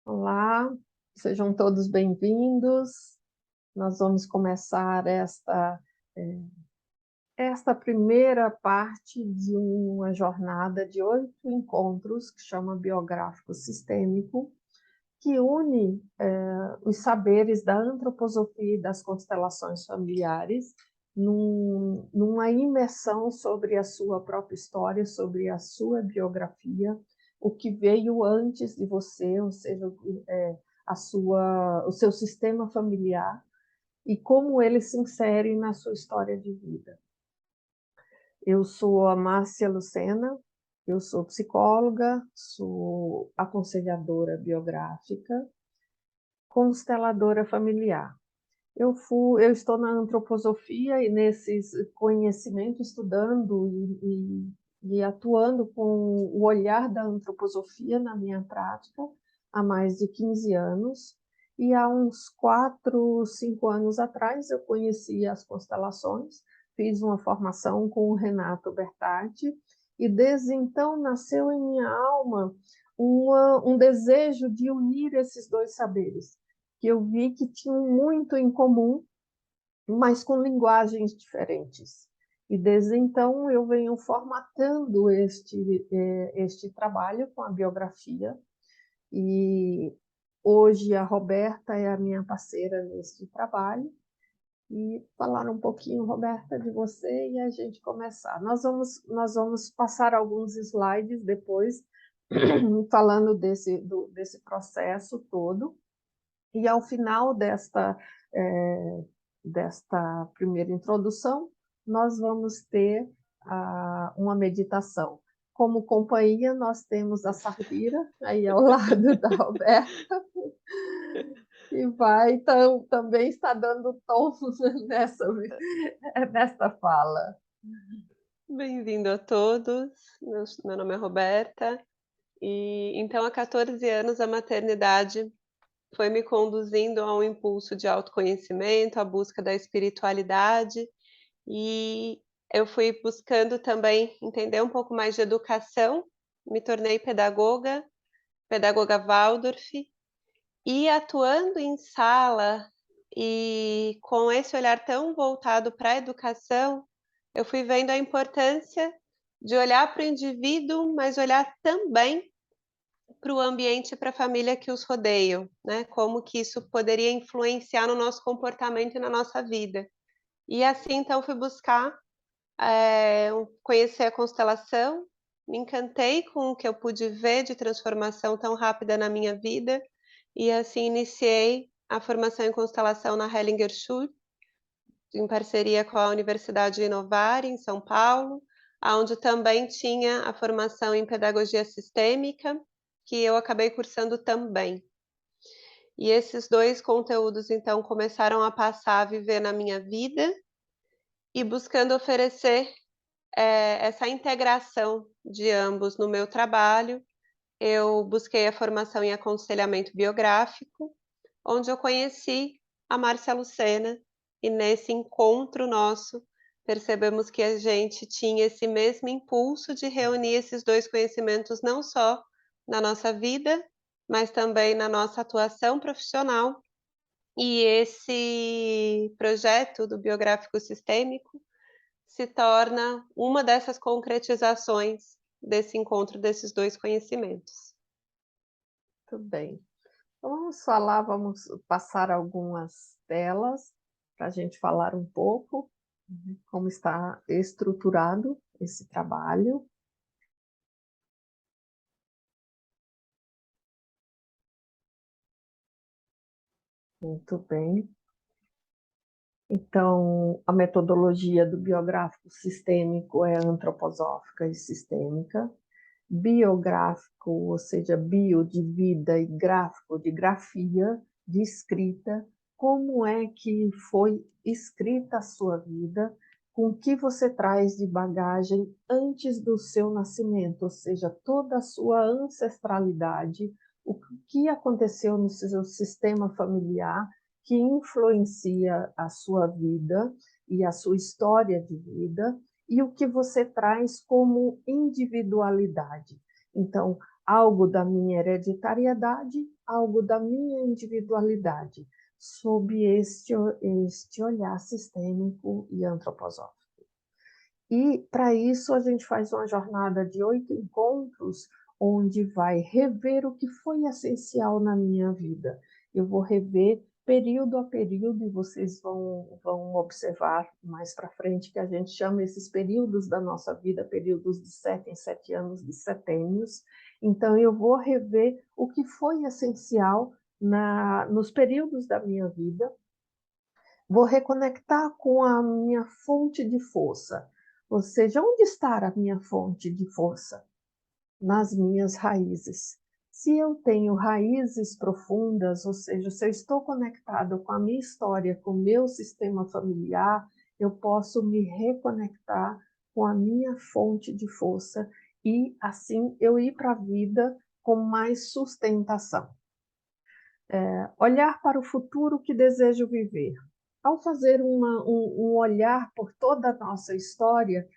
Olá, sejam todos bem-vindos. Nós vamos começar esta primeira parte de uma jornada de 8 encontros, que chama Biográfico Sistêmico, que une os saberes da antroposofia e das constelações familiares numa imersão sobre a sua própria história, sobre a sua biografia, o que veio antes de você, ou seja, o seu sistema familiar e como ele se insere na sua história de vida. Eu sou a Márcia Lucena, eu sou psicóloga, sou aconselhadora biográfica, consteladora familiar. Eu estou na antroposofia e nesses conhecimentos, estudando e atuando com o olhar da antroposofia na minha prática há mais de 15 anos. E há uns 4, 5 anos atrás eu conheci as constelações, fiz uma formação com o Renato Bertatti, e desde então nasceu em minha alma um desejo de unir esses dois saberes, que eu vi que tinham muito em comum, mas com linguagens diferentes. E desde então eu venho formatando este trabalho com a biografia, e hoje a Roberta é a minha parceira neste trabalho. E falar um pouquinho, Roberta, de você e a gente começar. Nós vamos passar alguns slides depois, falando desse processo todo. E ao final desta primeira introdução, nós vamos ter uma meditação. Como companhia, nós temos a Safira, aí ao lado da Roberta, e também está dando tom nesta fala. Bem-vindo a todos. Meu nome é Roberta e então há 14 anos a maternidade foi me conduzindo a um impulso de autoconhecimento, a busca da espiritualidade, e eu fui buscando também entender um pouco mais de educação, me tornei pedagoga Waldorf, e atuando em sala e com esse olhar tão voltado para a educação, eu fui vendo a importância de olhar para o indivíduo, mas olhar também para o ambiente e para a família que os rodeiam, né, como que isso poderia influenciar no nosso comportamento e na nossa vida. E assim, então, fui buscar, conhecer a constelação, me encantei com o que eu pude ver de transformação tão rápida na minha vida, e assim iniciei a formação em constelação na Hellinger Schule, em parceria com a Universidade Inovar, em São Paulo, aonde também tinha a formação em pedagogia sistêmica, que eu acabei cursando também. E esses 2 conteúdos, então, começaram a passar a viver na minha vida, e buscando oferecer, essa integração de ambos no meu trabalho, eu busquei a formação em aconselhamento biográfico, onde eu conheci a Márcia Lucena, e nesse encontro nosso, percebemos que a gente tinha esse mesmo impulso de reunir esses 2 conhecimentos, não só na nossa vida, mas também na nossa atuação profissional. E esse projeto do biográfico sistêmico se torna uma dessas concretizações desse encontro desses 2 conhecimentos. Tudo bem. Então, vamos passar algumas telas para a gente falar um pouco como está estruturado esse trabalho. Muito bem. Então, a metodologia do biográfico sistêmico é antroposófica e sistêmica. Biográfico, ou seja, bio de vida e gráfico de grafia, de escrita, como é que foi escrita a sua vida, com o que você traz de bagagem antes do seu nascimento, ou seja, toda a sua ancestralidade, o que aconteceu no seu sistema familiar que influencia a sua vida e a sua história de vida, e o que você traz como individualidade. Então, algo da minha hereditariedade, algo da minha individualidade, sob este olhar sistêmico e antroposófico. E, para isso, a gente faz uma jornada de 8 encontros, onde vai rever o que foi essencial na minha vida. Eu vou rever período a período, e vocês vão observar mais para frente que a gente chama esses períodos da nossa vida, períodos de 7 em 7 anos, de setênios. Então, eu vou rever o que foi essencial nos períodos da minha vida, vou reconectar com a minha fonte de força. Ou seja, onde está a minha fonte de força? Nas minhas raízes. Se eu tenho raízes profundas, ou seja, se eu estou conectado com a minha história, com o meu sistema familiar, eu posso me reconectar com a minha fonte de força e, assim, eu ir para a vida com mais sustentação. Olhar para o futuro que desejo viver. Ao fazer um olhar por toda a nossa história,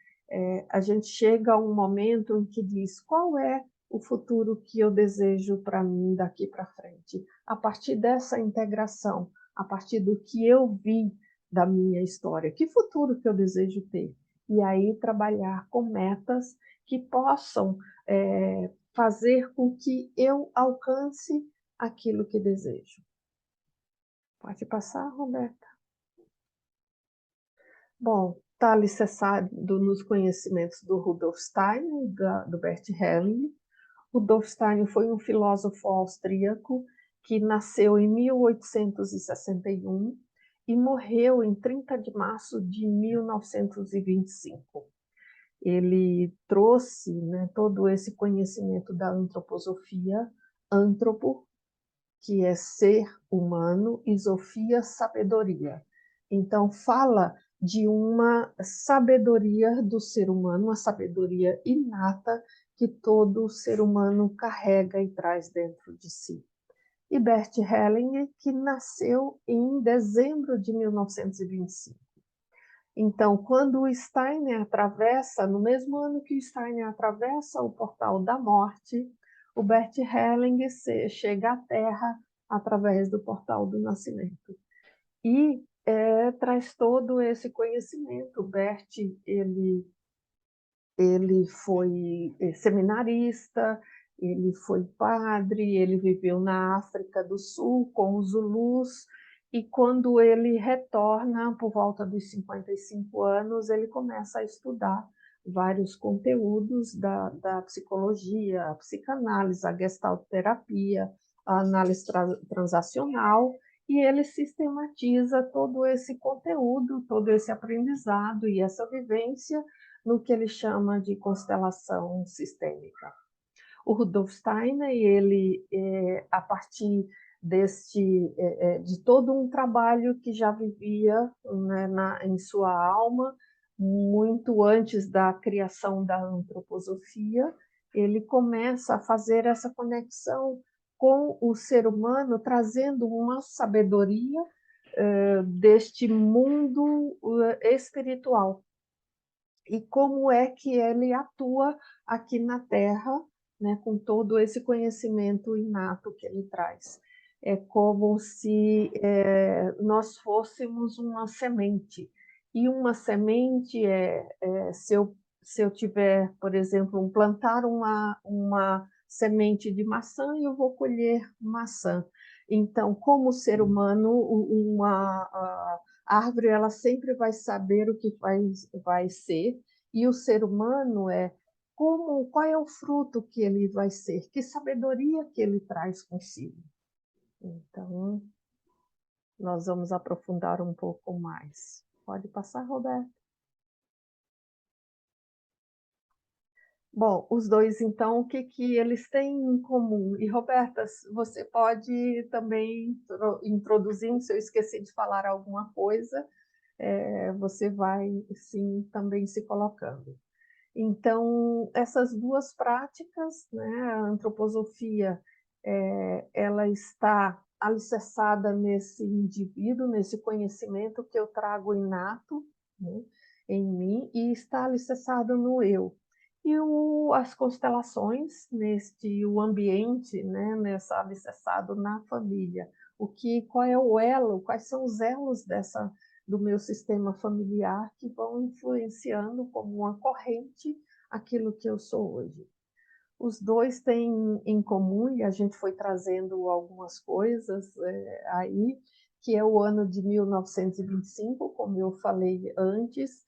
a gente chega a um momento em que diz qual é o futuro que eu desejo para mim daqui para frente. A partir dessa integração, a partir do que eu vi da minha história, que futuro que eu desejo ter? E aí trabalhar com metas que possam fazer com que eu alcance aquilo que desejo. Pode passar, Roberta. Bom, está alicerçado nos conhecimentos do Rudolf Steiner, do Bert Helling. Rudolf Steiner foi um filósofo austríaco que nasceu em 1861 e morreu em 30 de março de 1925. Ele trouxe, né, todo esse conhecimento da antroposofia, antropo, que é ser humano, e sofia, sabedoria. Então, fala de uma sabedoria do ser humano, uma sabedoria inata que todo ser humano carrega e traz dentro de si. E Bert Hellinger, que nasceu em dezembro de 1925. Então, quando o Steiner atravessa, no mesmo ano que o Steiner atravessa o portal da morte, o Bert Hellinger chega à Terra através do portal do nascimento. E traz todo esse conhecimento. O Bert, ele foi seminarista, ele foi padre, ele viveu na África do Sul com os Zulus, e quando ele retorna, por volta dos 55 anos, ele começa a estudar vários conteúdos da psicologia, a psicanálise, a gestalterapia, a análise transacional, e ele sistematiza todo esse conteúdo, todo esse aprendizado e essa vivência no que ele chama de constelação sistêmica. O Rudolf Steiner, ele, a partir de todo um trabalho que já vivia, né, em sua alma, muito antes da criação da antroposofia, ele começa a fazer essa conexão com o ser humano, trazendo uma sabedoria deste mundo espiritual. E como é que ele atua aqui na Terra, né, com todo esse conhecimento inato que ele traz. É como se nós fôssemos uma semente. E uma semente se eu tiver, por exemplo, plantar uma semente de maçã, eu vou colher maçã. Então, como ser humano, a árvore ela sempre vai saber o que vai ser, e o ser humano qual é o fruto que ele vai ser, que sabedoria que ele traz consigo. Então, nós vamos aprofundar um pouco mais. Pode passar, Roberto. Bom, os dois, então, o que eles têm em comum? E, Roberta, você pode também introduzir, se eu esqueci de falar alguma coisa, você vai, sim, também se colocando. Então, essas duas práticas, né, a antroposofia, ela está alicerçada nesse indivíduo, nesse conhecimento que eu trago inato, né, em mim, e está alicerçada no eu. e as constelações o ambiente, né, alicerçado na família. Qual é o elo, quais são os elos do meu sistema familiar que vão influenciando como uma corrente aquilo que eu sou hoje. Os dois têm em comum, e a gente foi trazendo algumas coisas aí, que é o ano de 1925, como eu falei antes,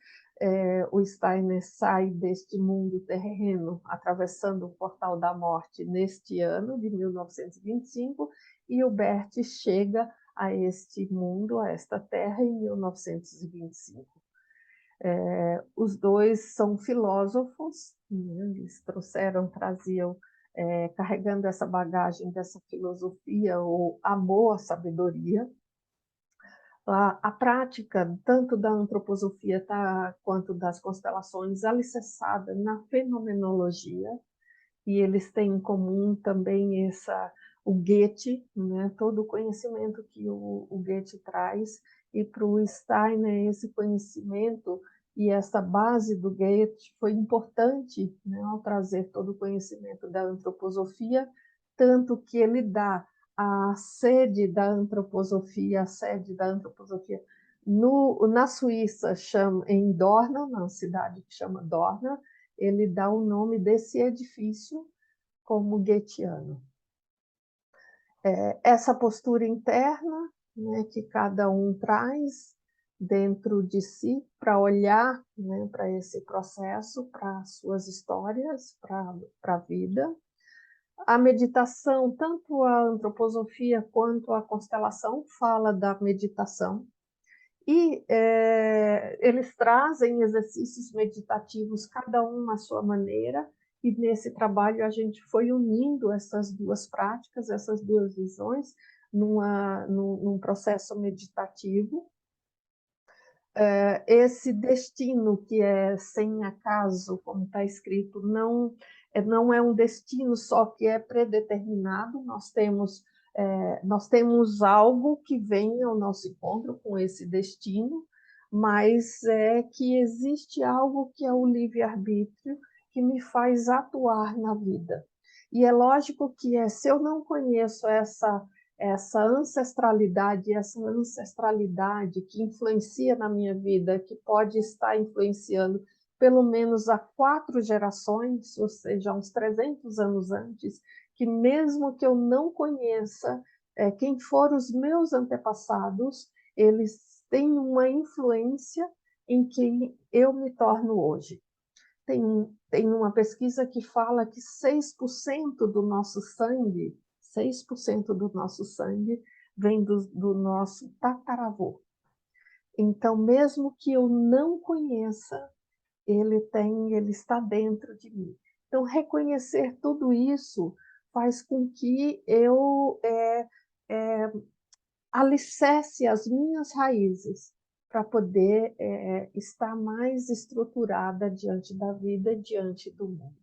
o Steiner sai deste mundo terreno, atravessando o portal da morte neste ano de 1925, e o Bert chega a este mundo, a esta terra, em 1925. Os dois são filósofos, né? Eles traziam, carregando essa bagagem dessa filosofia, o amor à sabedoria. A prática, tanto da antroposofia quanto das constelações, alicerçada na fenomenologia, e eles têm em comum também o Goethe, né? Todo o conhecimento que o Goethe traz, e para o Steiner esse conhecimento e essa base do Goethe foi importante, né, ao trazer todo o conhecimento da antroposofia, tanto que ele dá a sede da antroposofia na Suíça, em Dorna, na cidade que chama Dorna, ele dá o nome desse edifício como goetheano. Essa postura interna, né, que cada um traz dentro de si para olhar, né, para esse processo, para suas histórias, para a vida. A meditação, tanto a antroposofia quanto a constelação, fala da meditação. E eles trazem exercícios meditativos, cada um à sua maneira, e nesse trabalho a gente foi unindo essas duas práticas, essas duas visões, num processo meditativo. Esse destino que é sem acaso, como está escrito, não é um destino só que é predeterminado, nós temos algo que vem ao nosso encontro com esse destino, mas é que existe algo que é o livre-arbítrio que me faz atuar na vida. E é lógico que se eu não conheço essa ancestralidade que influencia na minha vida, que pode estar influenciando pelo menos há 4 gerações, ou seja, uns 300 anos antes, que mesmo que eu não conheça quem foram os meus antepassados, eles têm uma influência em quem eu me torno hoje. Tem uma pesquisa que fala que 6% do nosso sangue 6% do nosso sangue vem do nosso tataravô. Então, mesmo que eu não conheça, ele está dentro de mim. Então, reconhecer tudo isso faz com que eu alicerce as minhas raízes para poder estar mais estruturada diante da vida, diante do mundo.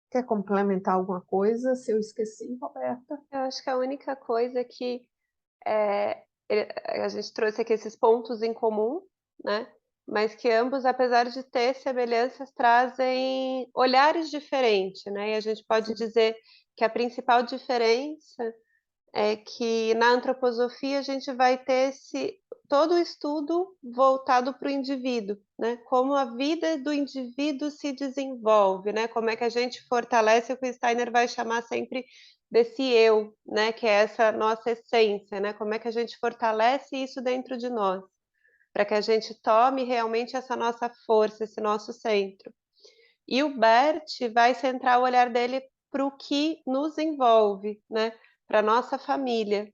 Quer complementar alguma coisa? Se eu esqueci, Roberta? Eu acho que a única coisa que a gente trouxe aqui esses pontos em comum, né? Mas que ambos, apesar de ter semelhanças, trazem olhares diferentes, né? E a gente pode dizer que a principal diferença é que na antroposofia a gente vai ter todo o estudo voltado para o indivíduo, né? Como a vida do indivíduo se desenvolve, né? Como é que a gente fortalece o que o Steiner vai chamar sempre desse eu, né? Que é essa nossa essência, né? Como é que a gente fortalece isso dentro de nós, para que a gente tome realmente essa nossa força, esse nosso centro. E o Bert vai centrar o olhar dele para o que nos envolve, né? Para a nossa família.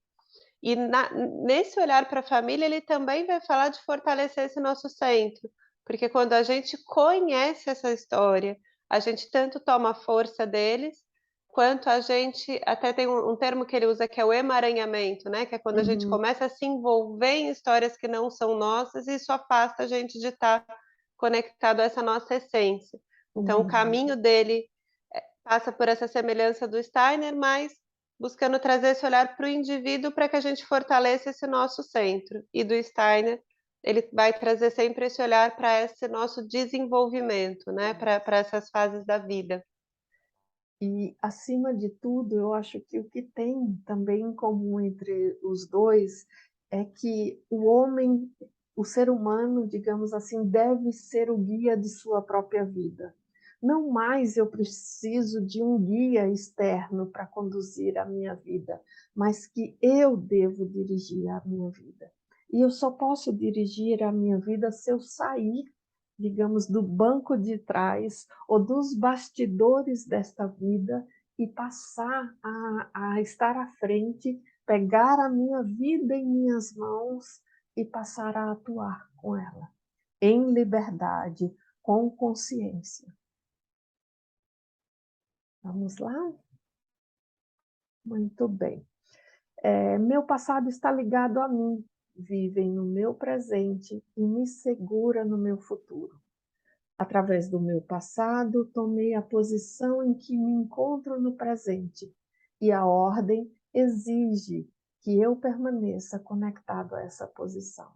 E nesse olhar para a família, ele também vai falar de fortalecer esse nosso centro, porque quando a gente conhece essa história, a gente tanto toma força deles, quanto a gente, até tem um termo que ele usa que é o emaranhamento, né? Que é quando a gente começa a se envolver em histórias que não são nossas, e isso afasta a gente de estar conectado a essa nossa essência. Então, o caminho dele passa por essa semelhança do Steiner, mas buscando trazer esse olhar para o indivíduo para que a gente fortaleça esse nosso centro. E do Steiner, ele vai trazer sempre esse olhar para esse nosso desenvolvimento, né, para essas fases da vida. E, acima de tudo, eu acho que o que tem também em comum entre os dois é que o homem, o ser humano, digamos assim, deve ser o guia de sua própria vida. Não mais eu preciso de um guia externo para conduzir a minha vida, mas que eu devo dirigir a minha vida. E eu só posso dirigir a minha vida se eu sair, digamos, do banco de trás ou dos bastidores desta vida e passar a estar à frente, pegar a minha vida em minhas mãos e passar a atuar com ela, em liberdade, com consciência. Vamos lá? Muito bem. Meu passado está ligado a mim, vivem no meu presente e me segura no meu futuro. Através do meu passado, tomei a posição em que me encontro no presente, e a ordem exige que eu permaneça conectado a essa posição.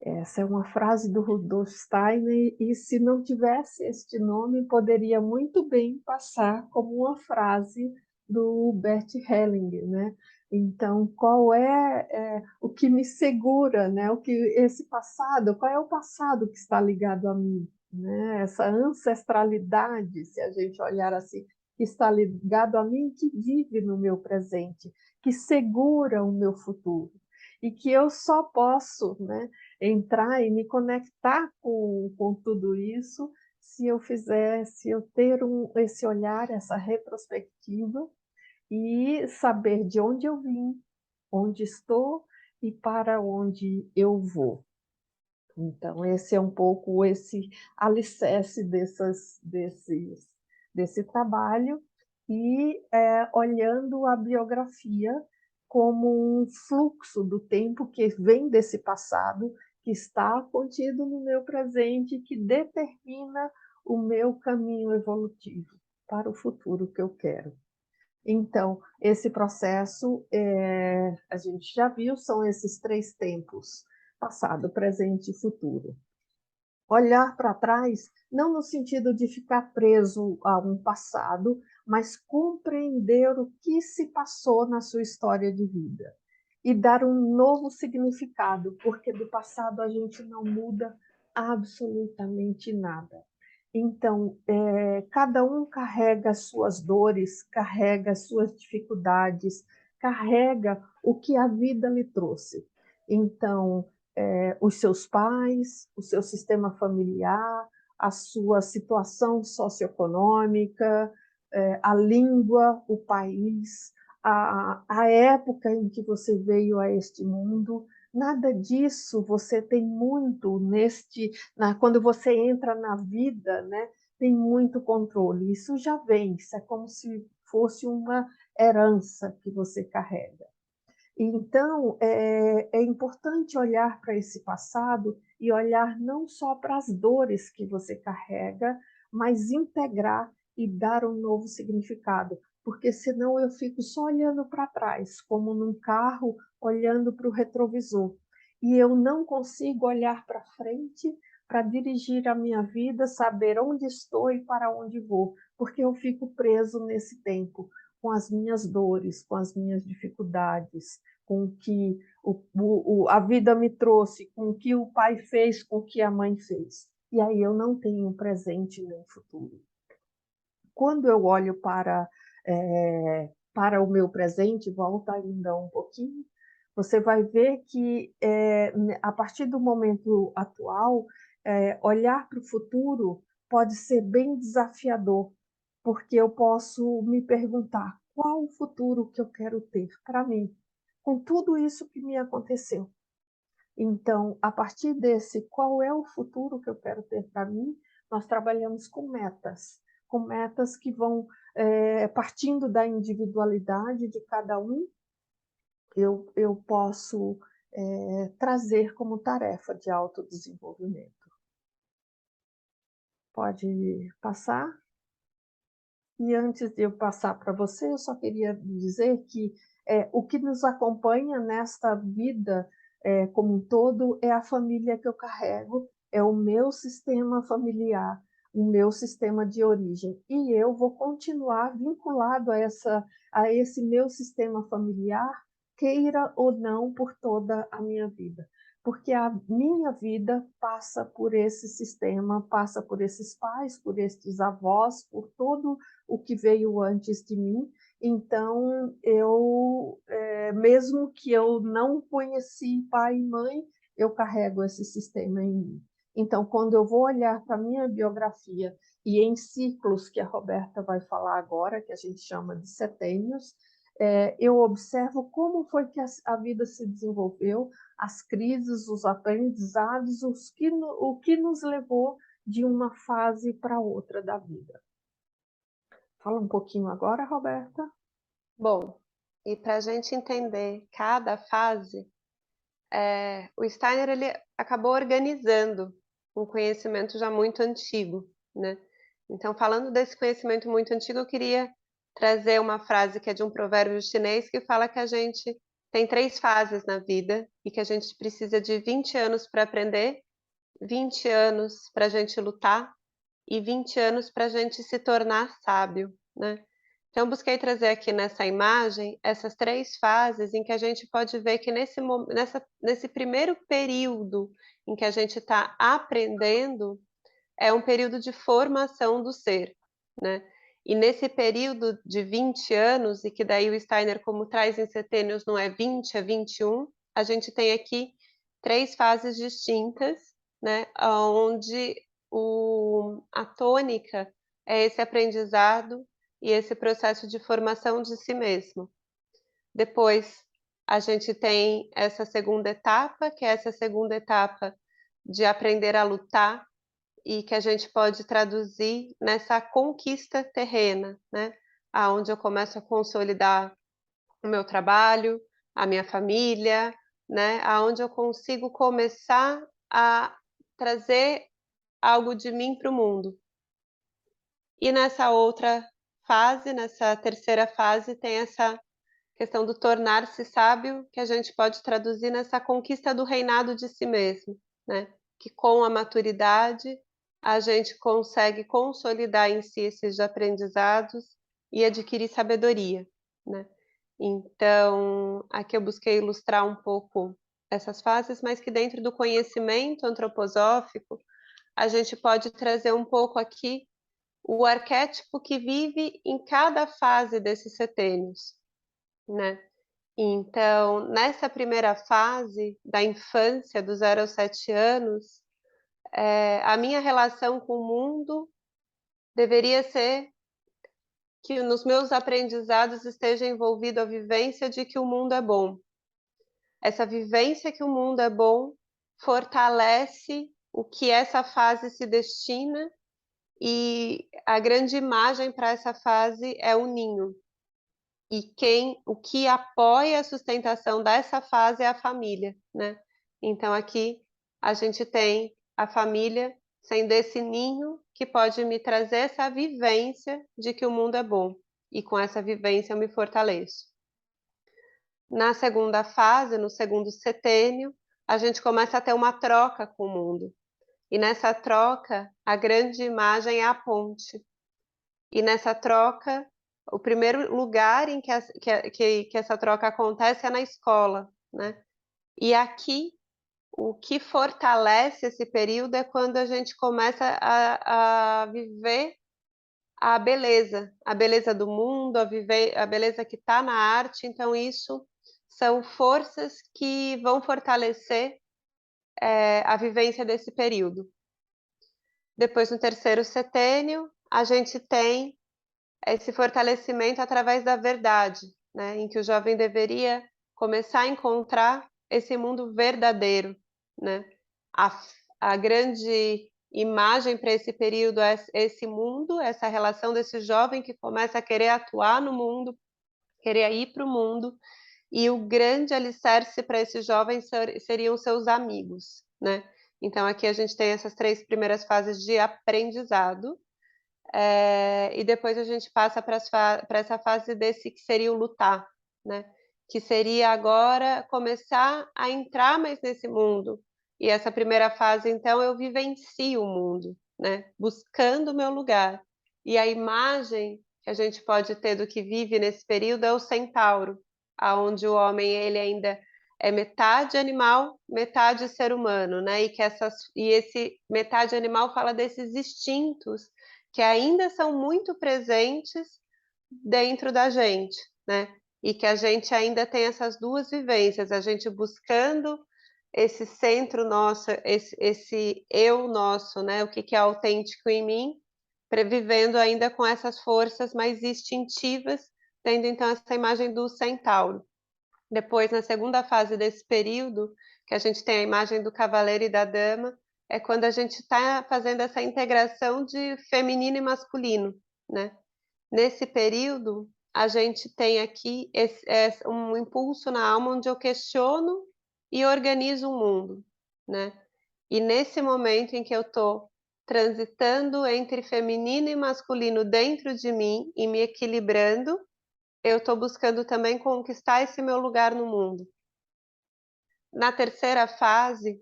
Essa é uma frase do Rudolf Steiner, e se não tivesse este nome, poderia muito bem passar como uma frase do Bert Hellinger, né? Então, qual é o que me segura, né? O que esse passado, qual é o passado que está ligado a mim, né? Essa ancestralidade, se a gente olhar assim, que está ligado a mim, que vive no meu presente, que segura o meu futuro e que eu só posso, né, entrar e me conectar com tudo isso se eu ter esse olhar, essa retrospectiva e saber de onde eu vim, onde estou e para onde eu vou. Então, esse é um pouco esse alicerce desse trabalho e olhando a biografia como um fluxo do tempo que vem desse passado, que está contido no meu presente, que determina o meu caminho evolutivo para o futuro que eu quero. Então, esse processo, a gente já viu, são esses 3 tempos: passado, presente e futuro. Olhar para trás, não no sentido de ficar preso a um passado, mas compreender o que se passou na sua história de vida e dar um novo significado, porque do passado a gente não muda absolutamente nada. Então, cada um carrega as suas dores, carrega as suas dificuldades, carrega o que a vida lhe trouxe. Então, os seus pais, o seu sistema familiar, a sua situação socioeconômica, a língua, o país, a época em que você veio a este mundo, nada disso você tem muito quando você entra na vida, né, tem muito controle. Isso já vem, isso é como se fosse uma herança que você carrega. Então, é importante olhar para esse passado e olhar não só para as dores que você carrega, mas integrar e dar um novo significado, porque senão eu fico só olhando para trás, como num carro olhando para o retrovisor, e eu não consigo olhar para frente para dirigir a minha vida, saber onde estou e para onde vou, porque eu fico preso nesse tempo, com as minhas dores, com as minhas dificuldades, com o que a vida me trouxe, com o que o pai fez, com o que a mãe fez. E aí eu não tenho presente nem futuro. Quando eu olho para o meu presente, volta ainda um pouquinho, você vai ver que, a partir do momento atual, olhar para o futuro pode ser bem desafiador, porque eu posso me perguntar qual o futuro que eu quero ter para mim, com tudo isso que me aconteceu. Então, a partir desse qual é o futuro que eu quero ter para mim, nós trabalhamos com metas que vão, partindo da individualidade de cada um, eu posso trazer como tarefa de autodesenvolvimento. Pode passar? E antes de eu passar para você, eu só queria dizer que o que nos acompanha nesta vida como um todo, é a família que eu carrego, é o meu sistema familiar, o meu sistema de origem. E eu vou continuar vinculado a esse meu sistema familiar, queira ou não, por toda a minha vida. Porque a minha vida passa por esse sistema, passa por esses pais, por esses avós, por todo o que veio antes de mim. Então, mesmo que eu não conheci pai e mãe, eu carrego esse sistema em mim. Então, quando eu vou olhar para a minha biografia e em ciclos que a Roberta vai falar agora, que a gente chama de setênios, eu observo como foi que a vida se desenvolveu, as crises, os aprendizados, o que nos levou de uma fase para outra da vida. Fala um pouquinho agora, Roberta. Bom, e para a gente entender cada fase, o Steiner ele acabou organizando um conhecimento já muito antigo, né? Então, falando desse conhecimento muito antigo, eu queria trazer uma frase que é de um provérbio chinês que fala que a gente tem 3 fases na vida e que a gente precisa de 20 anos para aprender, 20 anos para a gente lutar e 20 anos para a gente se tornar sábio, né? Então, busquei trazer aqui nessa imagem essas 3 fases em que a gente pode ver que nesse primeiro período em que a gente está aprendendo, é um período de formação do ser, né? E nesse período de 20 anos, e que daí o Steiner, como traz em setênios, não é 20, é 21, a gente tem aqui 3 fases distintas, né? Onde a tônica é esse aprendizado e esse processo de formação de si mesmo. Depois, a gente tem essa segunda etapa, que é essa segunda etapa de aprender a lutar, e que a gente pode traduzir nessa conquista terrena, né? Aonde eu começo a consolidar o meu trabalho, a minha família, né? Aonde eu consigo começar a trazer algo de mim para o mundo. E nessa outra fase, nessa terceira fase, tem essa questão do tornar-se sábio, que a gente pode traduzir nessa conquista do reinado de si mesmo, né? Que com a maturidade a gente consegue consolidar em si esses aprendizados e adquirir sabedoria, né? Então, aqui eu busquei ilustrar um pouco essas fases, mas que dentro do conhecimento antroposófico, a gente pode trazer um pouco aqui o arquétipo que vive em cada fase desses setênios, né? Então, nessa primeira fase da infância, do 0 aos 7 anos, a minha relação com o mundo deveria ser que nos meus aprendizados esteja envolvido a vivência de que o mundo é bom. Essa vivência que o mundo é bom fortalece o que essa fase se destina, e a grande imagem para essa fase é o ninho. E o que apoia a sustentação dessa fase é a família, né? Então aqui a gente tem a família sendo esse ninho que pode me trazer essa vivência de que o mundo é bom, e com essa vivência eu me fortaleço. Na segunda fase, no segundo setênio, a gente começa a ter uma troca com o mundo. E nessa troca, a grande imagem é a ponte. E nessa troca, o primeiro lugar em que essa troca acontece é na escola, né? E aqui, o que fortalece esse período é quando a gente começa a viver a beleza do mundo, a beleza que está na arte. Então, isso são forças que vão fortalecer a vivência desse período. Depois, no terceiro setênio, a gente tem esse fortalecimento através da verdade, né? Em que o jovem deveria começar a encontrar esse mundo verdadeiro, né? A grande imagem para esse período é esse mundo, essa relação desse jovem que começa a querer atuar no mundo, querer ir para o mundo, e o grande alicerce para esse jovem seriam seus amigos, né? Então aqui a gente tem essas 3 primeiras fases de aprendizado, e depois a gente passa para essa fase desse que seria o lutar, né? que seria agora começar a entrar mais nesse mundo. E essa primeira fase, então, eu vivencio o mundo, né? Buscando o meu lugar. E a imagem que a gente pode ter do que vive nesse período é o centauro, aonde o homem ele ainda é metade animal, metade ser humano, né? E esse metade animal fala desses instintos que ainda são muito presentes dentro da gente, né? E que a gente ainda tem essas duas vivências, a gente buscando esse centro nosso, esse eu nosso, né? O que que é autêntico em mim, vivendo ainda com essas forças mais instintivas, tendo então essa imagem do centauro. Depois, na segunda fase desse período, que a gente tem a imagem do cavaleiro e da dama, é quando a gente está fazendo essa integração de feminino e masculino, né? Nesse período, a gente tem aqui um impulso na alma onde eu questiono e organizo o mundo, né? E nesse momento em que eu estou transitando entre feminino e masculino dentro de mim e me equilibrando, eu estou buscando também conquistar esse meu lugar no mundo. Na terceira fase,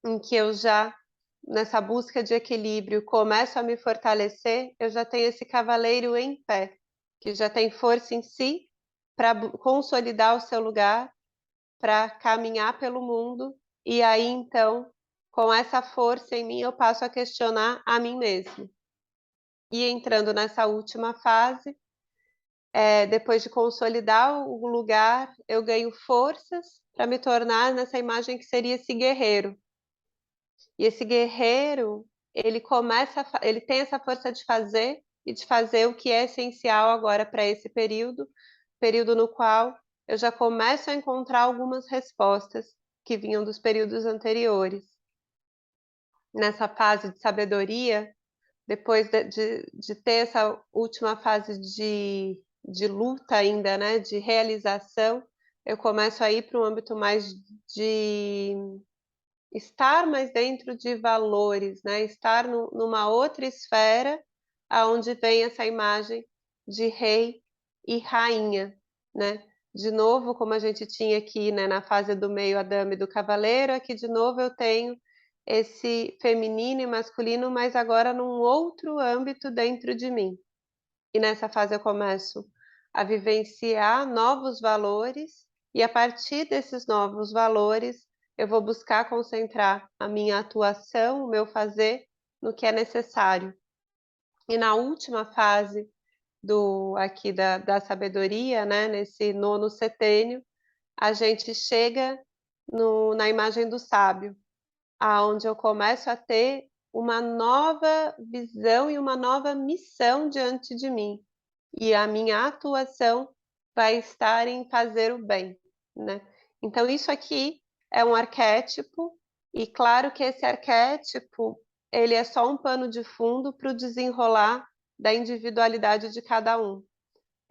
em que eu já, nessa busca de equilíbrio, começo a me fortalecer, eu já tenho esse cavaleiro em pé, que já tem força em si para consolidar o seu lugar, para caminhar pelo mundo, e aí então, com essa força em mim, eu passo a questionar a mim mesmo. E entrando nessa última fase, depois de consolidar o lugar, eu ganho forças para me tornar nessa imagem que seria esse guerreiro. E esse guerreiro, ele tem essa força de fazer e de fazer o que é essencial agora para esse período, período no qual eu já começo a encontrar algumas respostas que vinham dos períodos anteriores. Nessa fase de sabedoria, depois de ter essa última fase de luta ainda, né, de realização, eu começo a ir para um âmbito mais de estar mais dentro de valores, né, estar numa outra esfera, aonde vem essa imagem de rei e rainha, né? De novo, como a gente tinha aqui, né, na fase do meio a dama e do cavaleiro, aqui de novo eu tenho esse feminino e masculino, mas agora num outro âmbito dentro de mim. E nessa fase eu começo a vivenciar novos valores, e a partir desses novos valores, eu vou buscar concentrar a minha atuação, o meu fazer, no que é necessário. E na última fase aqui da sabedoria, né, nesse nono setênio, a gente chega na imagem do sábio, aonde eu começo a ter uma nova visão e uma nova missão diante de mim. E a minha atuação vai estar em fazer o bem, né? Então isso aqui é um arquétipo, e claro que esse arquétipo, ele é só um pano de fundo para o desenrolar da individualidade de cada um.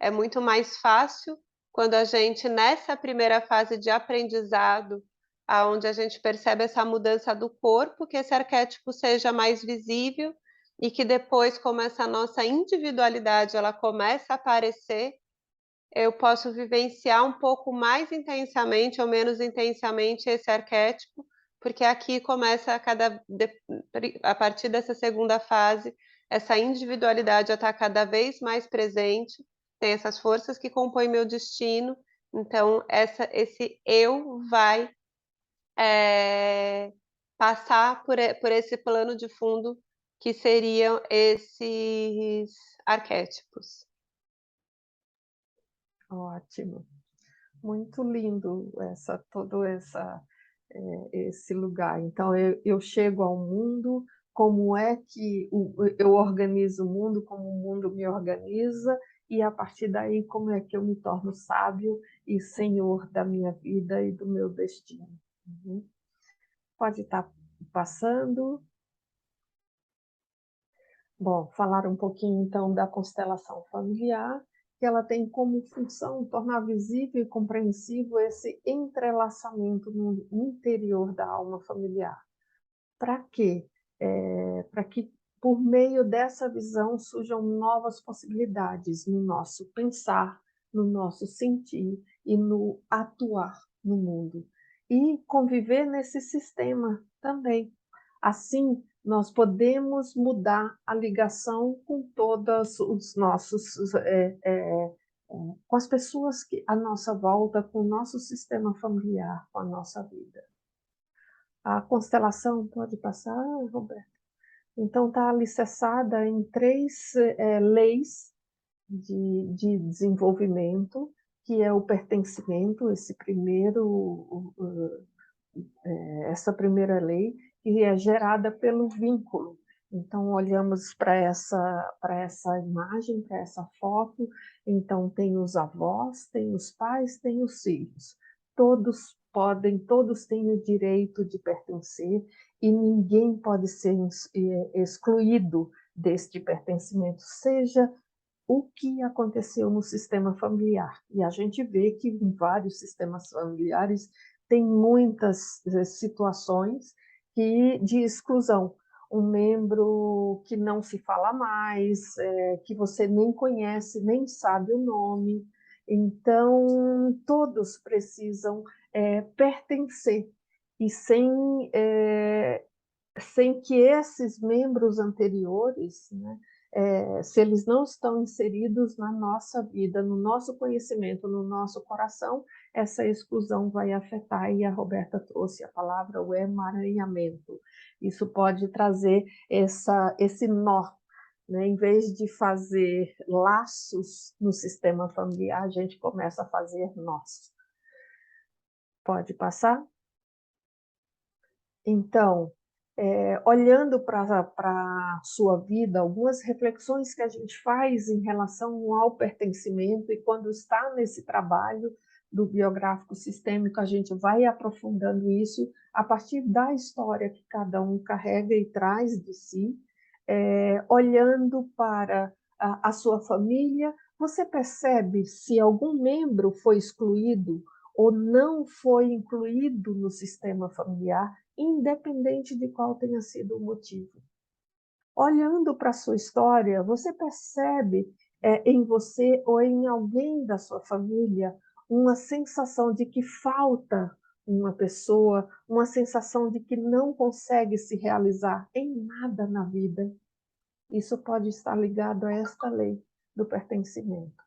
É muito mais fácil quando a gente, nessa primeira fase de aprendizado, aonde a gente percebe essa mudança do corpo, que esse arquétipo seja mais visível e que depois, como essa nossa individualidade ela começa a aparecer, eu posso vivenciar um pouco mais intensamente ou menos intensamente esse arquétipo, porque aqui começa a partir dessa segunda fase, essa individualidade a estar cada vez mais presente, tem essas forças que compõem meu destino, então esse eu vai passar por esse plano de fundo que seriam esses arquétipos. Ótimo. Muito lindo esse lugar. Então, eu chego ao mundo, como é que eu organizo o mundo, como o mundo me organiza, e a partir daí, como é que eu me torno sábio e senhor da minha vida e do meu destino. Uhum. Pode estar passando. Bom, falar um pouquinho então da constelação familiar, que ela tem como função tornar visível e compreensível esse entrelaçamento no interior da alma familiar. Para quê? Para que, por meio dessa visão, surjam novas possibilidades no nosso pensar, no nosso sentir e no atuar no mundo. E conviver nesse sistema também. Assim, nós podemos mudar a ligação com todos os nossos, com as pessoas que à nossa volta, com o nosso sistema familiar, com a nossa vida. A constelação pode passar, Roberto? Então, está alicerçada em 3 leis de desenvolvimento, que é o pertencimento, essa primeira lei, que é gerada pelo vínculo. Então, olhamos para essa imagem, para essa foto, então tem os avós, tem os pais, tem os filhos. Todos têm o direito de pertencer e ninguém pode ser excluído deste pertencimento, seja o que aconteceu no sistema familiar. E a gente vê que em vários sistemas familiares tem muitas situações de exclusão. Um membro que não se fala mais, que você nem conhece, nem sabe o nome. Então, todos precisam pertencer. E sem que esses membros anteriores, né, se eles não estão inseridos na nossa vida, no nosso conhecimento, no nosso coração, essa exclusão vai afetar, e a Roberta trouxe a palavra, o emaranhamento. Isso pode trazer esse nó, né? Em vez de fazer laços no sistema familiar, a gente começa a fazer nós. Pode passar? Então, olhando para a sua vida, algumas reflexões que a gente faz em relação ao pertencimento, e quando está nesse trabalho do biográfico sistêmico, a gente vai aprofundando isso a partir da história que cada um carrega e traz de si, olhando para a sua família, você percebe se algum membro foi excluído ou não foi incluído no sistema familiar, independente de qual tenha sido o motivo. Olhando para a sua história, você percebe em você ou em alguém da sua família uma sensação de que falta uma pessoa, uma sensação de que não consegue se realizar em nada na vida. Isso pode estar ligado a esta lei do pertencimento.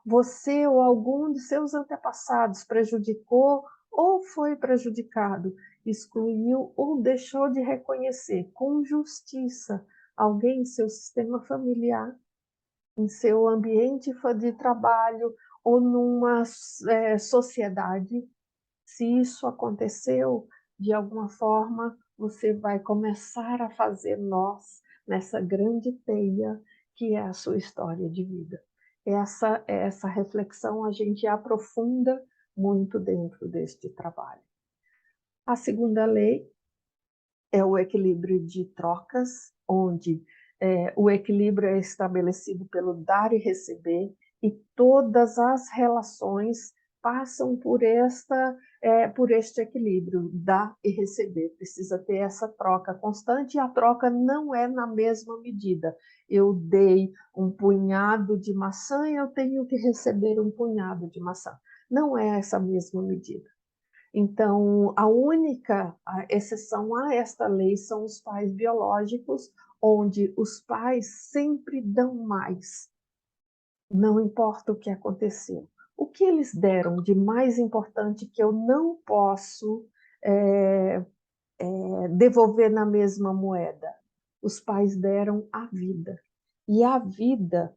Você ou algum de seus antepassados prejudicou ou foi prejudicado, excluiu ou deixou de reconhecer com justiça alguém em seu sistema familiar, em seu ambiente de trabalho ou numa sociedade. Se isso aconteceu, de alguma forma, você vai começar a fazer nós nessa grande teia que é a sua história de vida. Essa reflexão a gente aprofunda muito dentro deste trabalho. A segunda lei é o equilíbrio de trocas, onde o equilíbrio é estabelecido pelo dar e receber, e todas as relações passam por este equilíbrio, dar e receber. Precisa ter essa troca constante, e a troca não é na mesma medida. Eu dei um punhado de maçã e eu tenho que receber um punhado de maçã. Não é essa mesma medida. Então, a única exceção a esta lei são os pais biológicos, onde os pais sempre dão mais, não importa o que aconteceu. O que eles deram de mais importante que eu não posso devolver na mesma moeda? Os pais deram a vida. E a vida,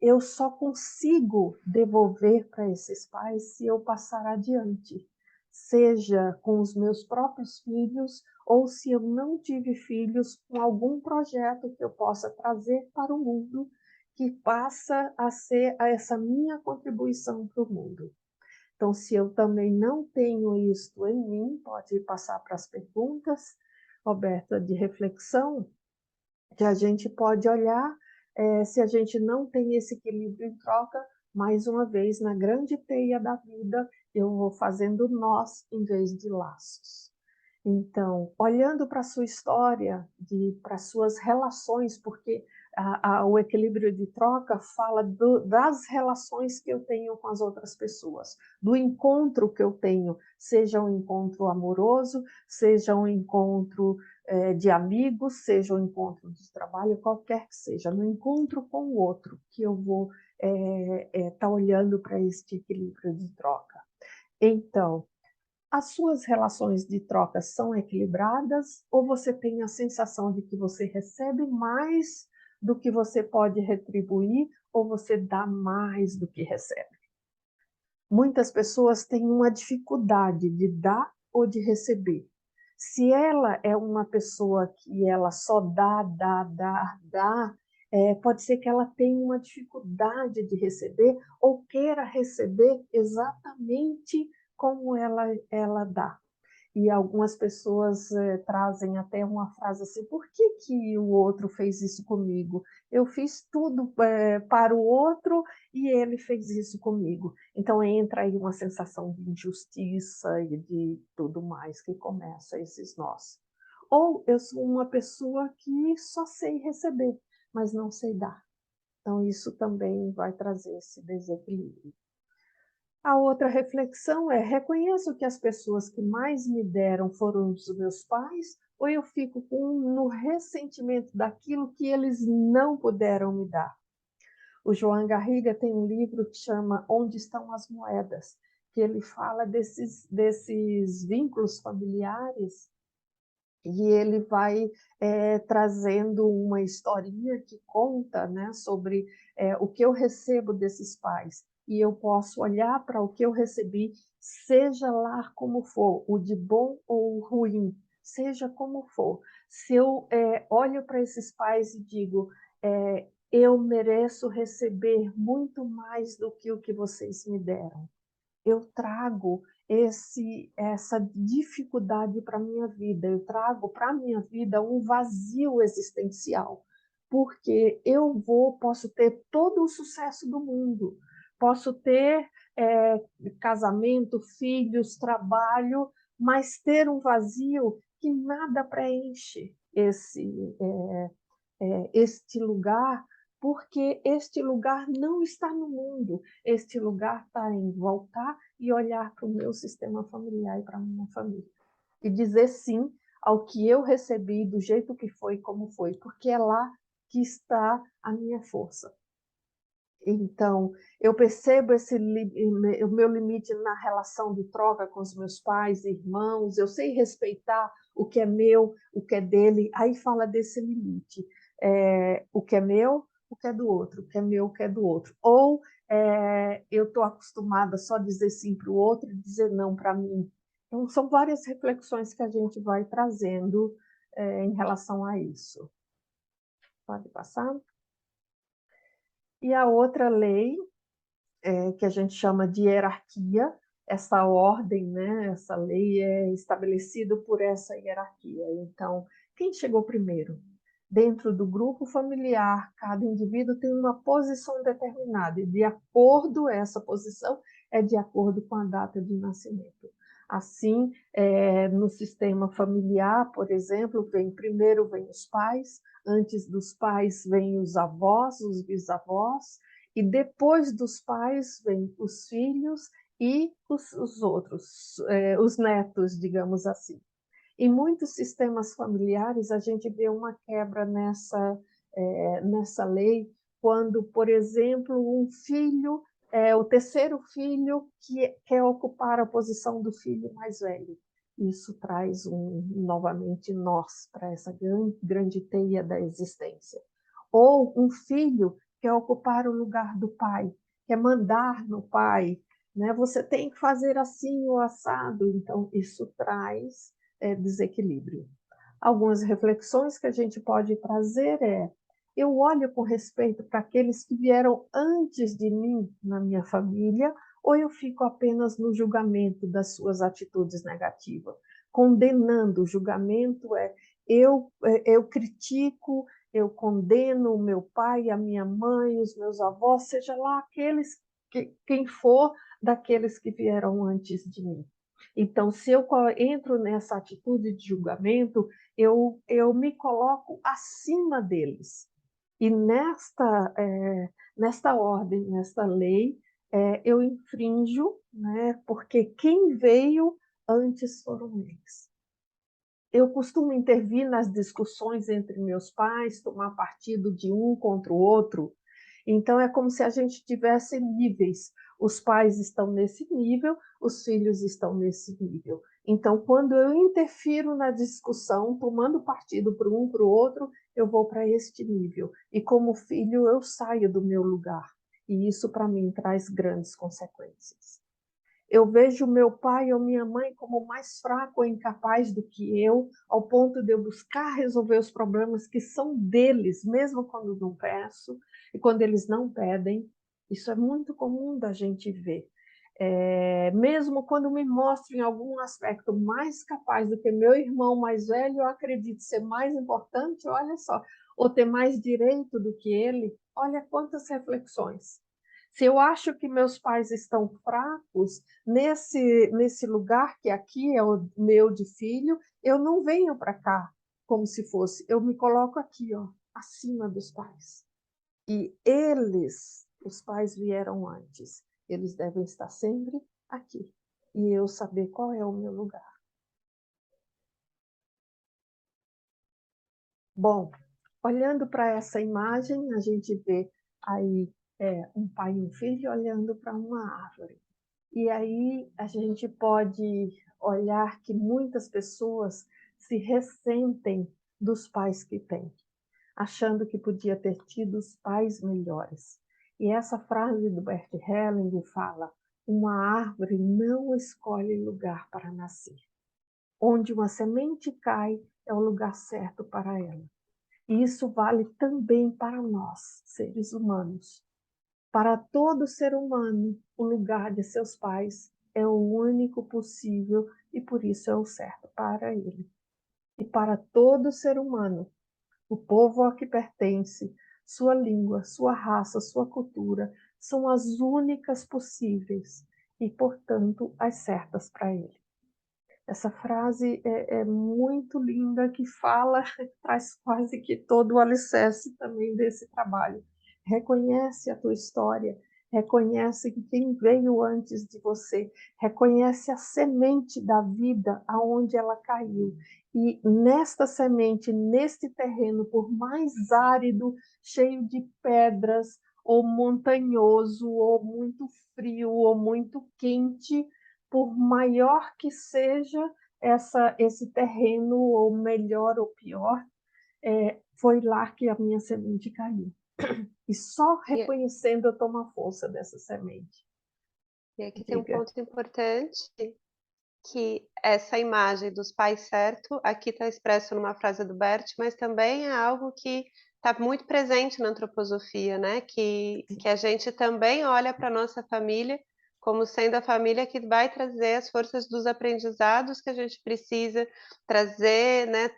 eu só consigo devolver para esses pais se eu passar adiante, seja com os meus próprios filhos, ou se eu não tive filhos, com algum projeto que eu possa trazer para o mundo, que passa a ser essa minha contribuição para o mundo. Então, se eu também não tenho isto em mim, pode passar para as perguntas, Roberta, de reflexão, que a gente pode olhar se a gente não tem esse equilíbrio em troca. Mais uma vez, na grande teia da vida, eu vou fazendo nós em vez de laços. Então, olhando para a sua história, para as suas relações, porque o equilíbrio de troca fala das relações que eu tenho com as outras pessoas, do encontro que eu tenho, seja um encontro amoroso, seja um encontro de amigos, seja um encontro de trabalho, qualquer que seja, no encontro com o outro, que eu vou estar olhando para este equilíbrio de troca. Então, as suas relações de troca são equilibradas ou você tem a sensação de que você recebe mais do que você pode retribuir ou você dá mais do que recebe? Muitas pessoas têm uma dificuldade de dar ou de receber. Se ela é uma pessoa que ela só dá, pode ser que ela tenha uma dificuldade de receber ou queira receber exatamente como ela dá. E algumas pessoas trazem até uma frase assim: por que, que o outro fez isso comigo? Eu fiz tudo para o outro e ele fez isso comigo. Então entra aí uma sensação de injustiça e de tudo mais que começa esses nós. Ou eu sou uma pessoa que só sei receber, mas não sei dar. Então isso também vai trazer esse desequilíbrio. A outra reflexão é: reconheço que as pessoas que mais me deram foram os meus pais, ou eu fico no ressentimento daquilo que eles não puderam me dar? O João Garriga tem um livro que chama Onde Estão as Moedas, que ele fala desses vínculos familiares e ele vai trazendo uma historinha que conta, né, sobre o que eu recebo desses pais. E eu posso olhar para o que eu recebi, seja lá como for, o de bom ou o ruim, seja como for. Se eu olho para esses pais e digo, eu mereço receber muito mais do que o que vocês me deram, eu trago essa dificuldade para a minha vida, eu trago para a minha vida um vazio existencial, porque posso ter todo o sucesso do mundo, posso ter casamento, filhos, trabalho, mas ter um vazio que nada preenche este lugar, porque este lugar não está no mundo, este lugar está em voltar e olhar para o meu sistema familiar e para a minha família. E dizer sim ao que eu recebi, do jeito que foi, como foi, porque é lá que está a minha força. Então, eu percebo o meu limite na relação de troca com os meus pais, irmãos, eu sei respeitar o que é meu, o que é dele, aí fala desse limite. O que é meu, o que é do outro, o que é meu, o que é do outro. Ou eu estou acostumada só a dizer sim para o outro e dizer não para mim. Então, são várias reflexões que a gente vai trazendo em relação a isso. Pode passar? E a outra lei que a gente chama de hierarquia, essa ordem, né, essa lei é estabelecida por essa hierarquia. Então, quem chegou primeiro? Dentro do grupo familiar, cada indivíduo tem uma posição determinada, e de acordo essa posição é de acordo com a data de nascimento. Assim, no sistema familiar, por exemplo, primeiro vem os pais, antes dos pais vêm os avós, os bisavós, e depois dos pais vêm os filhos e os outros, os netos, digamos assim. Em muitos sistemas familiares, a gente vê uma quebra nessa lei, quando, por exemplo, um filho, o terceiro filho, que quer ocupar a posição do filho mais velho. Isso traz novamente nós para essa grande teia da existência. Ou um filho quer ocupar o lugar do pai, quer mandar no pai, né? Você tem que fazer assim o assado. Então, isso traz desequilíbrio. Algumas reflexões que a gente pode trazer eu olho com respeito para aqueles que vieram antes de mim na minha família, ou eu fico apenas no julgamento das suas atitudes negativas, condenando. O julgamento eu critico, eu condeno o meu pai, a minha mãe, os meus avós, seja lá quem for daqueles que vieram antes de mim. Então, se eu entro nessa atitude de julgamento, eu me coloco acima deles. E nesta ordem, nesta lei, eu infrinjo, né, porque quem veio antes foram eles. Eu costumo intervir nas discussões entre meus pais, tomar partido de um contra o outro. Então, é como se a gente tivesse níveis. Os pais estão nesse nível, os filhos estão nesse nível. Então, quando eu interfiro na discussão, tomando partido para um para o outro, eu vou para este nível. E como filho, eu saio do meu lugar. E isso, para mim, traz grandes consequências. Eu vejo meu pai ou minha mãe como mais fraco ou incapaz do que eu, ao ponto de eu buscar resolver os problemas que são deles, mesmo quando não peço e quando eles não pedem. Isso é muito comum da gente ver. Mesmo quando me mostro em algum aspecto mais capaz do que meu irmão mais velho, eu acredito ser mais importante, olha só, ou ter mais direito do que ele, olha quantas reflexões. Se eu acho que meus pais estão fracos nesse lugar que aqui é o meu de filho, eu não venho para cá como se fosse, eu me coloco aqui, ó, acima dos pais. E eles, os pais vieram antes, eles devem estar sempre aqui. E eu saber qual é o meu lugar. Bom, olhando para essa imagem, a gente vê aí um pai e um filho olhando para uma árvore. E aí a gente pode olhar que muitas pessoas se ressentem dos pais que têm, achando que podia ter tido os pais melhores. E essa frase do Bert Helling fala: uma árvore não escolhe lugar para nascer. Onde uma semente cai é o lugar certo para ela. E isso vale também para nós, seres humanos. Para todo ser humano, o lugar de seus pais é o único possível e por isso é o certo para ele. E para todo ser humano, o povo a que pertence, sua língua, sua raça, sua cultura, são as únicas possíveis e, portanto, as certas para ele. Essa frase é muito linda, que fala, traz quase que todo o alicerce também desse trabalho. Reconhece a tua história, reconhece que quem veio antes de você, reconhece a semente da vida aonde ela caiu. E nesta semente, neste terreno, por mais árido, cheio de pedras, ou montanhoso, ou muito frio, ou muito quente, por maior que seja esse terreno, ou melhor ou pior, foi lá que a minha semente caiu. E só E, reconhecendo eu tomo a força dessa semente. e aqui tem um Diga. ponto importante, que essa imagem dos pais certo, aqui está expresso numa frase do Bert, mas também é algo que está muito presente na antroposofia, né? Que a gente também olha para a nossa família como sendo a família que vai trazer as forças dos aprendizados que a gente precisa trazer, né?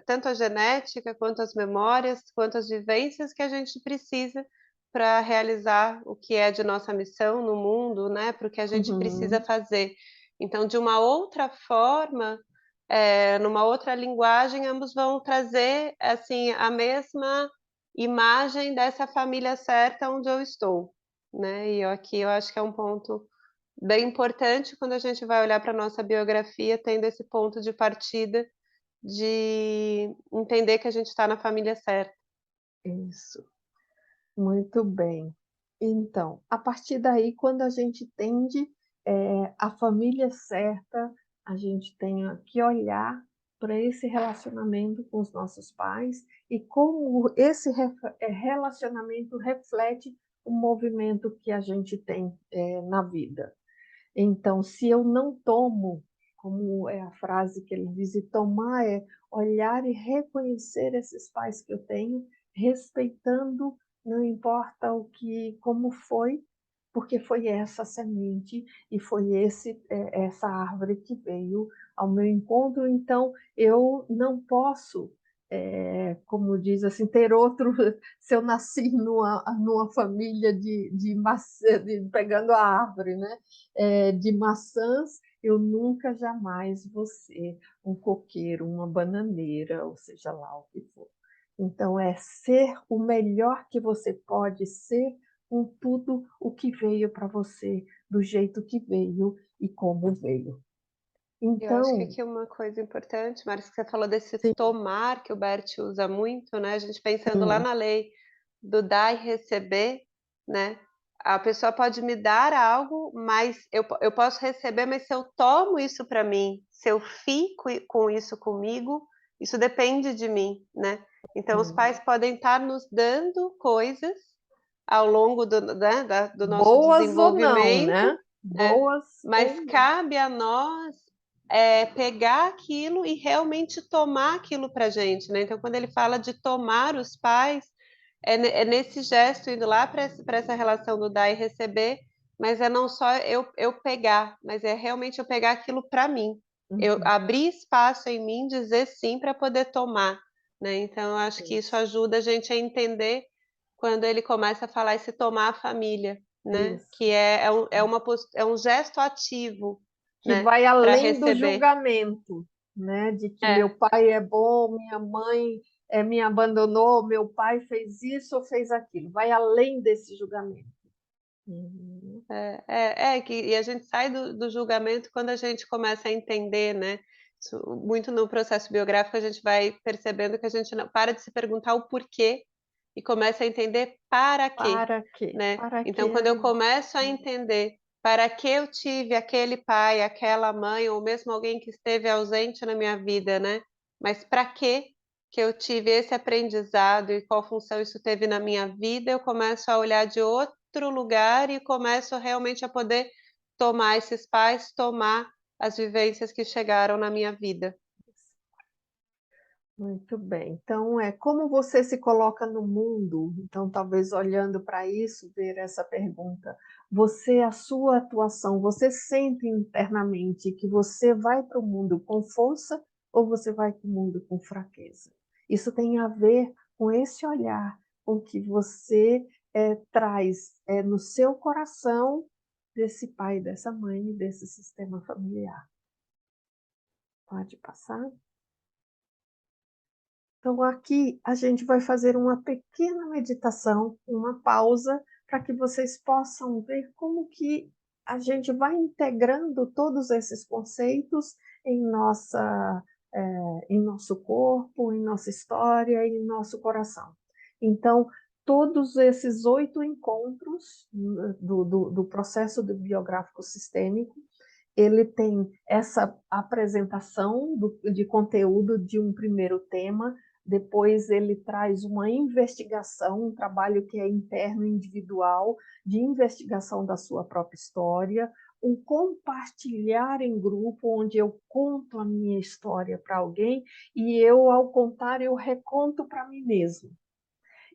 Tanto a genética, quanto as memórias, quanto as vivências que a gente precisa para realizar o que é de nossa missão no mundo, né? Para o que a gente precisa Uhum. fazer. Então, de uma outra forma, numa outra linguagem, ambos vão trazer assim a mesma imagem dessa família certa onde eu estou, né? E aqui eu acho que é um ponto bem importante quando a gente vai olhar para a nossa biografia, tendo esse ponto de partida de entender que a gente está na família certa. Isso, muito bem. Então, a partir daí, quando a gente tende a família certa, a gente tem que olhar para esse relacionamento com os nossos pais e como esse relacionamento reflete o movimento que a gente tem na vida. Então, se eu não tomo, como é a frase que ele diz, e tomar é olhar e reconhecer esses pais que eu tenho, respeitando, não importa o que, como foi, porque foi essa semente e foi essa árvore que veio ao meu encontro. Então, eu não posso, como diz assim, ter outro. Se eu nasci numa família de maçã, pegando a árvore, né? De maçãs, eu nunca jamais vou ser um coqueiro, uma bananeira, ou seja lá o que for. Então, é ser o melhor que você pode ser com tudo o que veio para você, do jeito que veio e como veio. Eu acho que Então, aqui uma coisa importante, Marcia, que você falou desse sim, tomar, que o Bert usa muito, né, a gente pensando lá sim, na lei do dar e receber, né, a pessoa pode me dar algo, mas eu posso receber, mas se eu tomo isso para mim, se eu fico com isso comigo, isso depende de mim, né. Então os sim. pais podem estar nos dando coisas ao longo do nosso Boas ou não, desenvolvimento, né? é, Boas mas ou não. cabe a nós, pegar aquilo e realmente tomar aquilo pra gente, né. Então quando ele fala de tomar os pais, é nesse gesto indo lá para essa relação do dar e receber, mas é não só eu pegar, mas é realmente eu pegar aquilo para mim. Eu Uhum, abrir espaço em mim, dizer sim para poder tomar, né. Então eu acho que isso isso, ajuda a gente a entender quando ele começa a falar esse tomar a família, né, isso. que é um gesto ativo, Que né, vai para além do receber. julgamento, né? De que meu É. pai é bom, minha mãe me abandonou, meu pai fez isso ou fez aquilo. Vai além desse julgamento. Uhum. E a gente sai do julgamento quando a gente começa a entender, né, isso muito no processo biográfico a gente vai percebendo que a gente não para de se perguntar o porquê e começa a entender para quê, Para quê? né. Para Então que quando a eu vida? começo a entender para que eu tive aquele pai, aquela mãe ou mesmo alguém que esteve ausente na minha vida, né, mas para que eu tive esse aprendizado e qual função isso teve na minha vida, eu começo a olhar de outro lugar e começo realmente a poder tomar esses pais, tomar as vivências que chegaram na minha vida. Muito bem. Então, é como você se coloca no mundo. Então, talvez olhando para isso, ver essa pergunta. Você, a sua atuação, você sente internamente que você vai para o mundo com força ou você vai para o mundo com fraqueza? Isso tem a ver com esse olhar, com que você traz no seu coração desse pai, dessa mãe, desse sistema familiar. Pode passar? Então, aqui a gente vai fazer uma pequena meditação, uma pausa, para que vocês possam ver como que a gente vai integrando todos esses conceitos em em nosso corpo, em nossa história, em nosso coração. Então, todos esses 8 encontros do processo do biográfico sistêmico, ele tem essa apresentação de conteúdo de um primeiro tema, depois ele traz uma investigação, um trabalho que é interno, individual, de investigação da sua própria história, um compartilhar em grupo, onde eu conto a minha história para alguém e eu, ao contar, eu reconto para mim mesmo.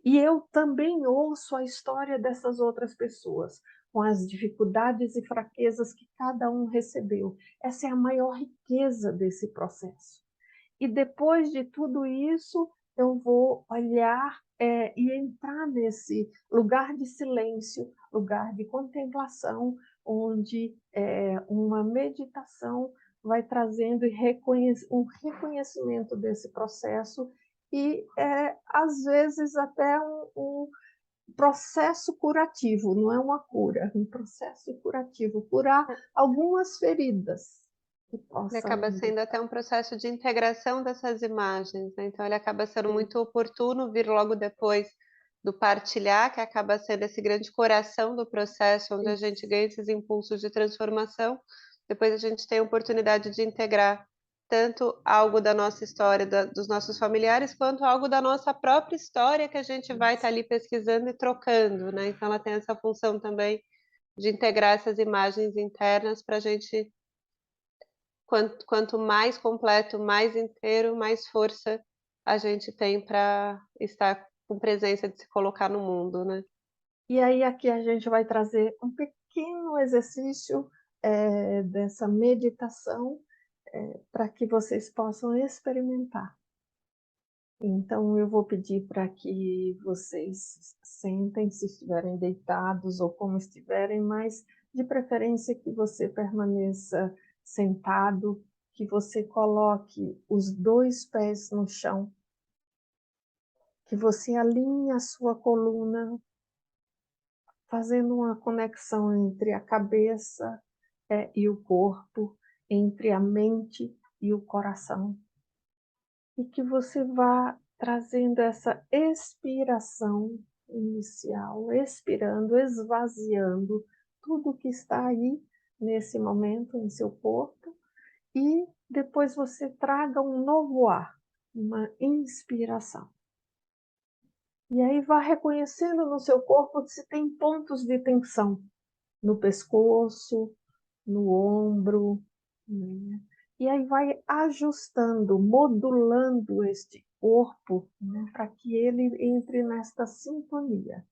E eu também ouço a história dessas outras pessoas, com as dificuldades e fraquezas que cada um recebeu. Essa é a maior riqueza desse processo. E depois de tudo isso, eu vou olhar e entrar nesse lugar de silêncio, lugar de contemplação, onde uma meditação vai trazendo um reconhecimento desse processo e, às vezes, até um processo curativo, não é uma cura, um processo curativo, curar algumas feridas que Ele possam acaba ainda sendo até estar. um processo de integração dessas imagens, né, então ele acaba sendo muito oportuno vir logo depois do partilhar, que acaba sendo esse grande coração do processo, onde a gente Isso. ganha esses impulsos de transformação. Depois a gente tem a oportunidade de integrar tanto algo da nossa história, dos nossos familiares, quanto algo da nossa própria história que a gente vai estar Isso. ali pesquisando e trocando, né? Então ela tem essa função também de integrar essas imagens internas para a gente. Quanto mais completo, mais inteiro, mais força a gente tem para estar com presença de se colocar no mundo, né. E aí aqui a gente vai trazer um pequeno exercício dessa meditação para que vocês possam experimentar. Então eu vou pedir para que vocês sentem, se estiverem deitados ou como estiverem, mas de preferência que você permaneça sentado, que você coloque os 2 pés no chão, que você alinhe a sua coluna, fazendo uma conexão entre a cabeça, e o corpo, entre a mente e o coração. E que você vá trazendo essa expiração inicial, expirando, esvaziando tudo que está aí nesse momento em seu corpo, e depois você traga um novo ar, uma inspiração. E aí vá reconhecendo no seu corpo se tem pontos de tensão no pescoço, no ombro, né? E aí vai ajustando, modulando este corpo, né, para que ele entre nesta sintonia.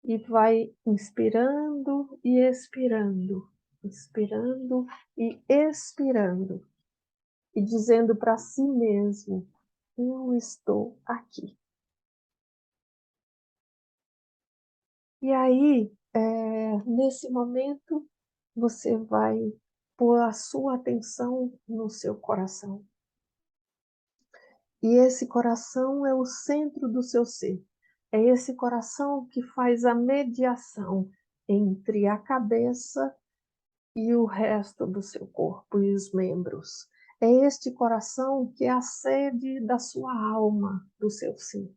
E vai inspirando e expirando, inspirando e expirando, e dizendo para si mesmo: eu estou aqui. E aí, nesse momento, você vai pôr a sua atenção no seu coração. E esse coração é o centro do seu ser. É esse coração que faz a mediação entre a cabeça e o resto do seu corpo e os membros. É este coração que é a sede da sua alma, do seu ser.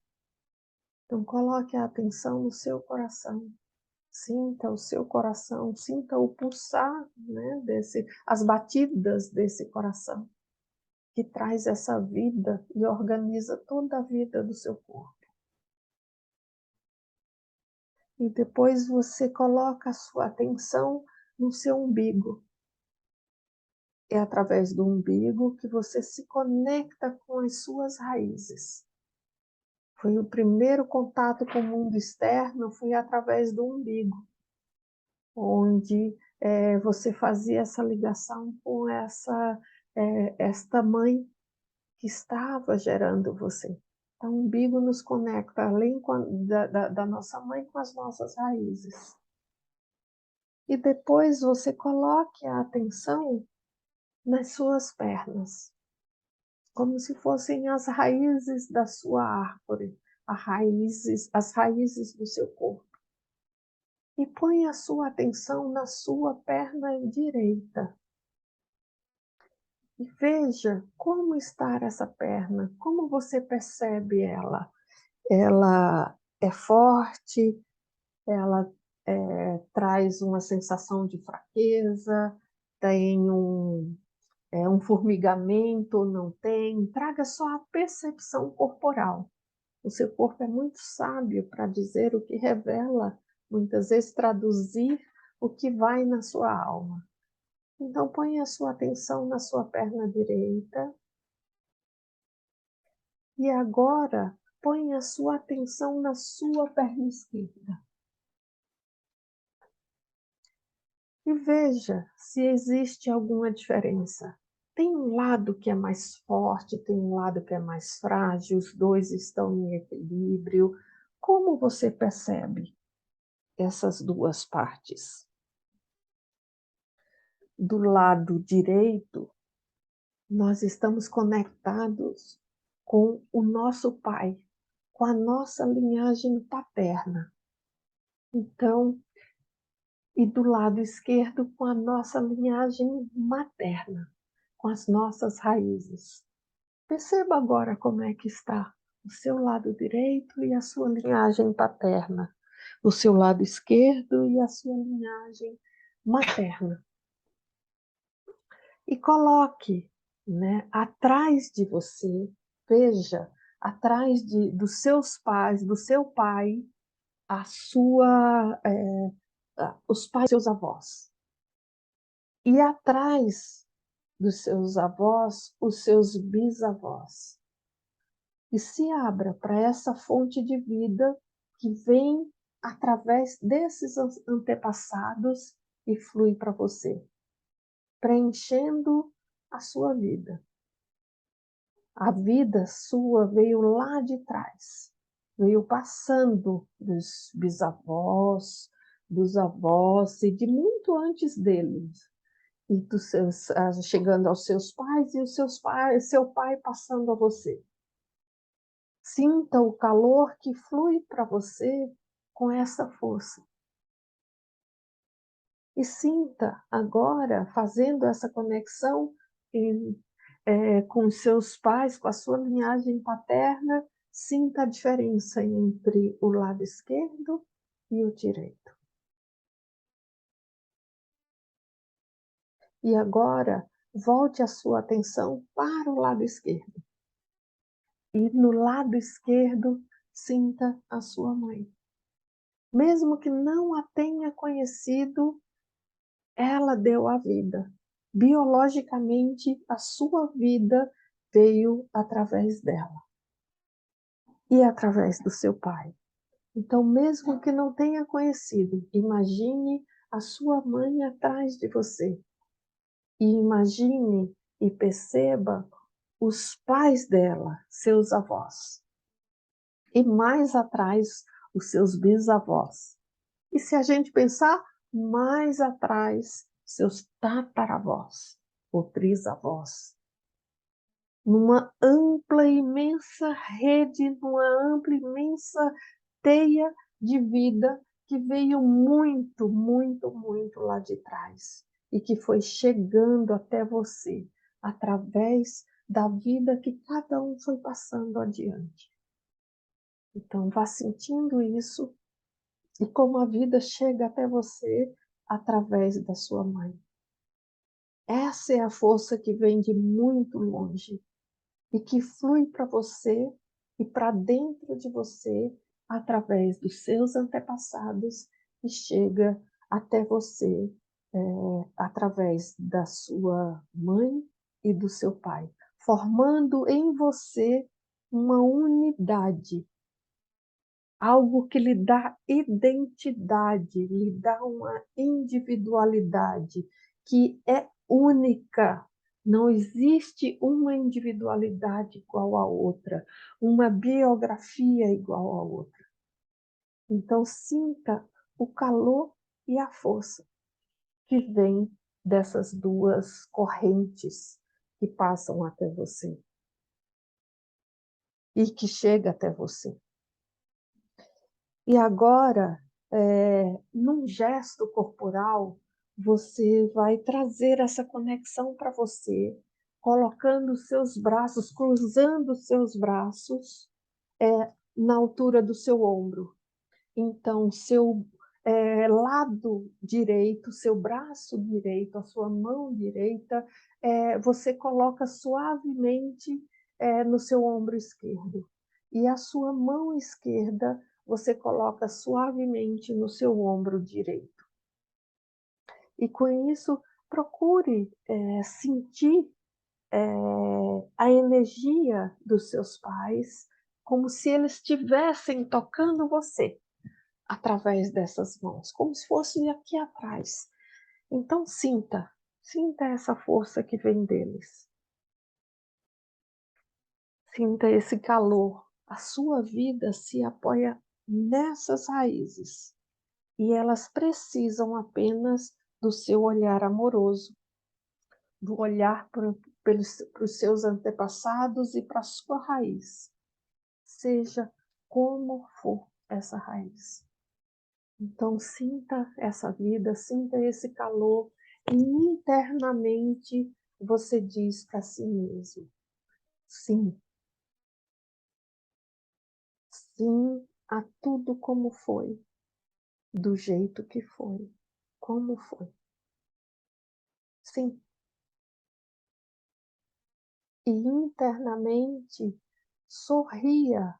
Então, coloque a atenção no seu coração. Sinta o seu coração, sinta o pulsar, né, as batidas desse coração, que traz essa vida e organiza toda a vida do seu corpo. E depois você coloca a sua atenção no seu umbigo. É através do umbigo que você se conecta com as suas raízes. Foi o primeiro contato com o mundo externo, foi através do umbigo, onde você fazia essa ligação com esta mãe que estava gerando você. Então, o umbigo nos conecta, além da nossa mãe, com as nossas raízes. E depois você coloque a atenção nas suas pernas, como se fossem as raízes da sua árvore, as raízes do seu corpo. E põe a sua atenção na sua perna direita. E veja como está essa perna, como você percebe ela. Ela é forte, ela traz uma sensação de fraqueza, tem um formigamento, não tem. Traga só a percepção corporal. O seu corpo é muito sábio para dizer o que revela, muitas vezes traduzir o que vai na sua alma. Então, põe a sua atenção na sua perna direita. E agora, põe a sua atenção na sua perna esquerda. E veja se existe alguma diferença. Tem um lado que é mais forte, tem um lado que é mais frágil, os dois estão em equilíbrio. Como você percebe essas duas partes? Do lado direito, nós estamos conectados com o nosso pai, com a nossa linhagem paterna. Então, e do lado esquerdo, com a nossa linhagem materna, com as nossas raízes. Perceba agora como é que está o seu lado direito e a sua linhagem paterna, o seu lado esquerdo e a sua linhagem materna. E coloque, né, atrás de você, veja, atrás dos seus pais, do seu pai, os pais, seus avós. E atrás dos seus avós, os seus bisavós. E se abra para essa fonte de vida que vem através desses antepassados e flui para você, preenchendo a sua vida. A vida sua veio lá de trás, veio passando dos bisavós, dos avós e de muito antes deles. e chegando aos seus pais, e os seu pai passando a você. Sinta o calor que flui para você com essa força. E sinta agora, fazendo essa conexão com os seus pais, com a sua linhagem paterna, sinta a diferença entre o lado esquerdo e o direito. E agora, volte a sua atenção para o lado esquerdo. E no lado esquerdo, sinta a sua mãe. Mesmo que não a tenha conhecido, ela deu a vida. Biologicamente, a sua vida veio através dela e através do seu pai. Então, mesmo que não tenha conhecido, imagine a sua mãe atrás de você. E imagine e perceba os pais dela, seus avós. E mais atrás, os seus bisavós. E se a gente pensar mais atrás, seus tataravós ou trisavós. Numa ampla, imensa rede, numa ampla, imensa teia de vida que veio muito, muito, muito lá de trás e que foi chegando até você através da vida que cada um foi passando adiante. Então, vá sentindo isso e como a vida chega até você através da sua mãe. Essa é a força que vem de muito longe e que flui para você e para dentro de você através dos seus antepassados e chega até você através da sua mãe e do seu pai, formando em você uma unidade, algo que lhe dá identidade, lhe dá uma individualidade que é única. Não existe uma individualidade igual à outra, uma biografia igual à outra. Então, sinta o calor e a força que vem dessas duas correntes que passam até você e que chega até você. E agora, num gesto corporal, você vai trazer essa conexão para você, colocando os seus braços, cruzando os seus braços na altura do seu ombro. Então, seu lado direito, seu braço direito, a sua mão direita, você coloca suavemente no seu ombro esquerdo. E a sua mão esquerda você coloca suavemente no seu ombro direito. E com isso, procure sentir a energia dos seus pais como se eles estivessem tocando você através dessas mãos, como se fosse aqui atrás. Então sinta essa força que vem deles. Sinta esse calor. A sua vida se apoia nessas raízes e elas precisam apenas do seu olhar amoroso, do olhar para os seus antepassados e para a sua raiz, seja como for essa raiz. Então, sinta essa vida, sinta esse calor e internamente você diz para si mesmo: sim, sim a tudo como foi, do jeito que foi, como foi. Sim. E internamente sorria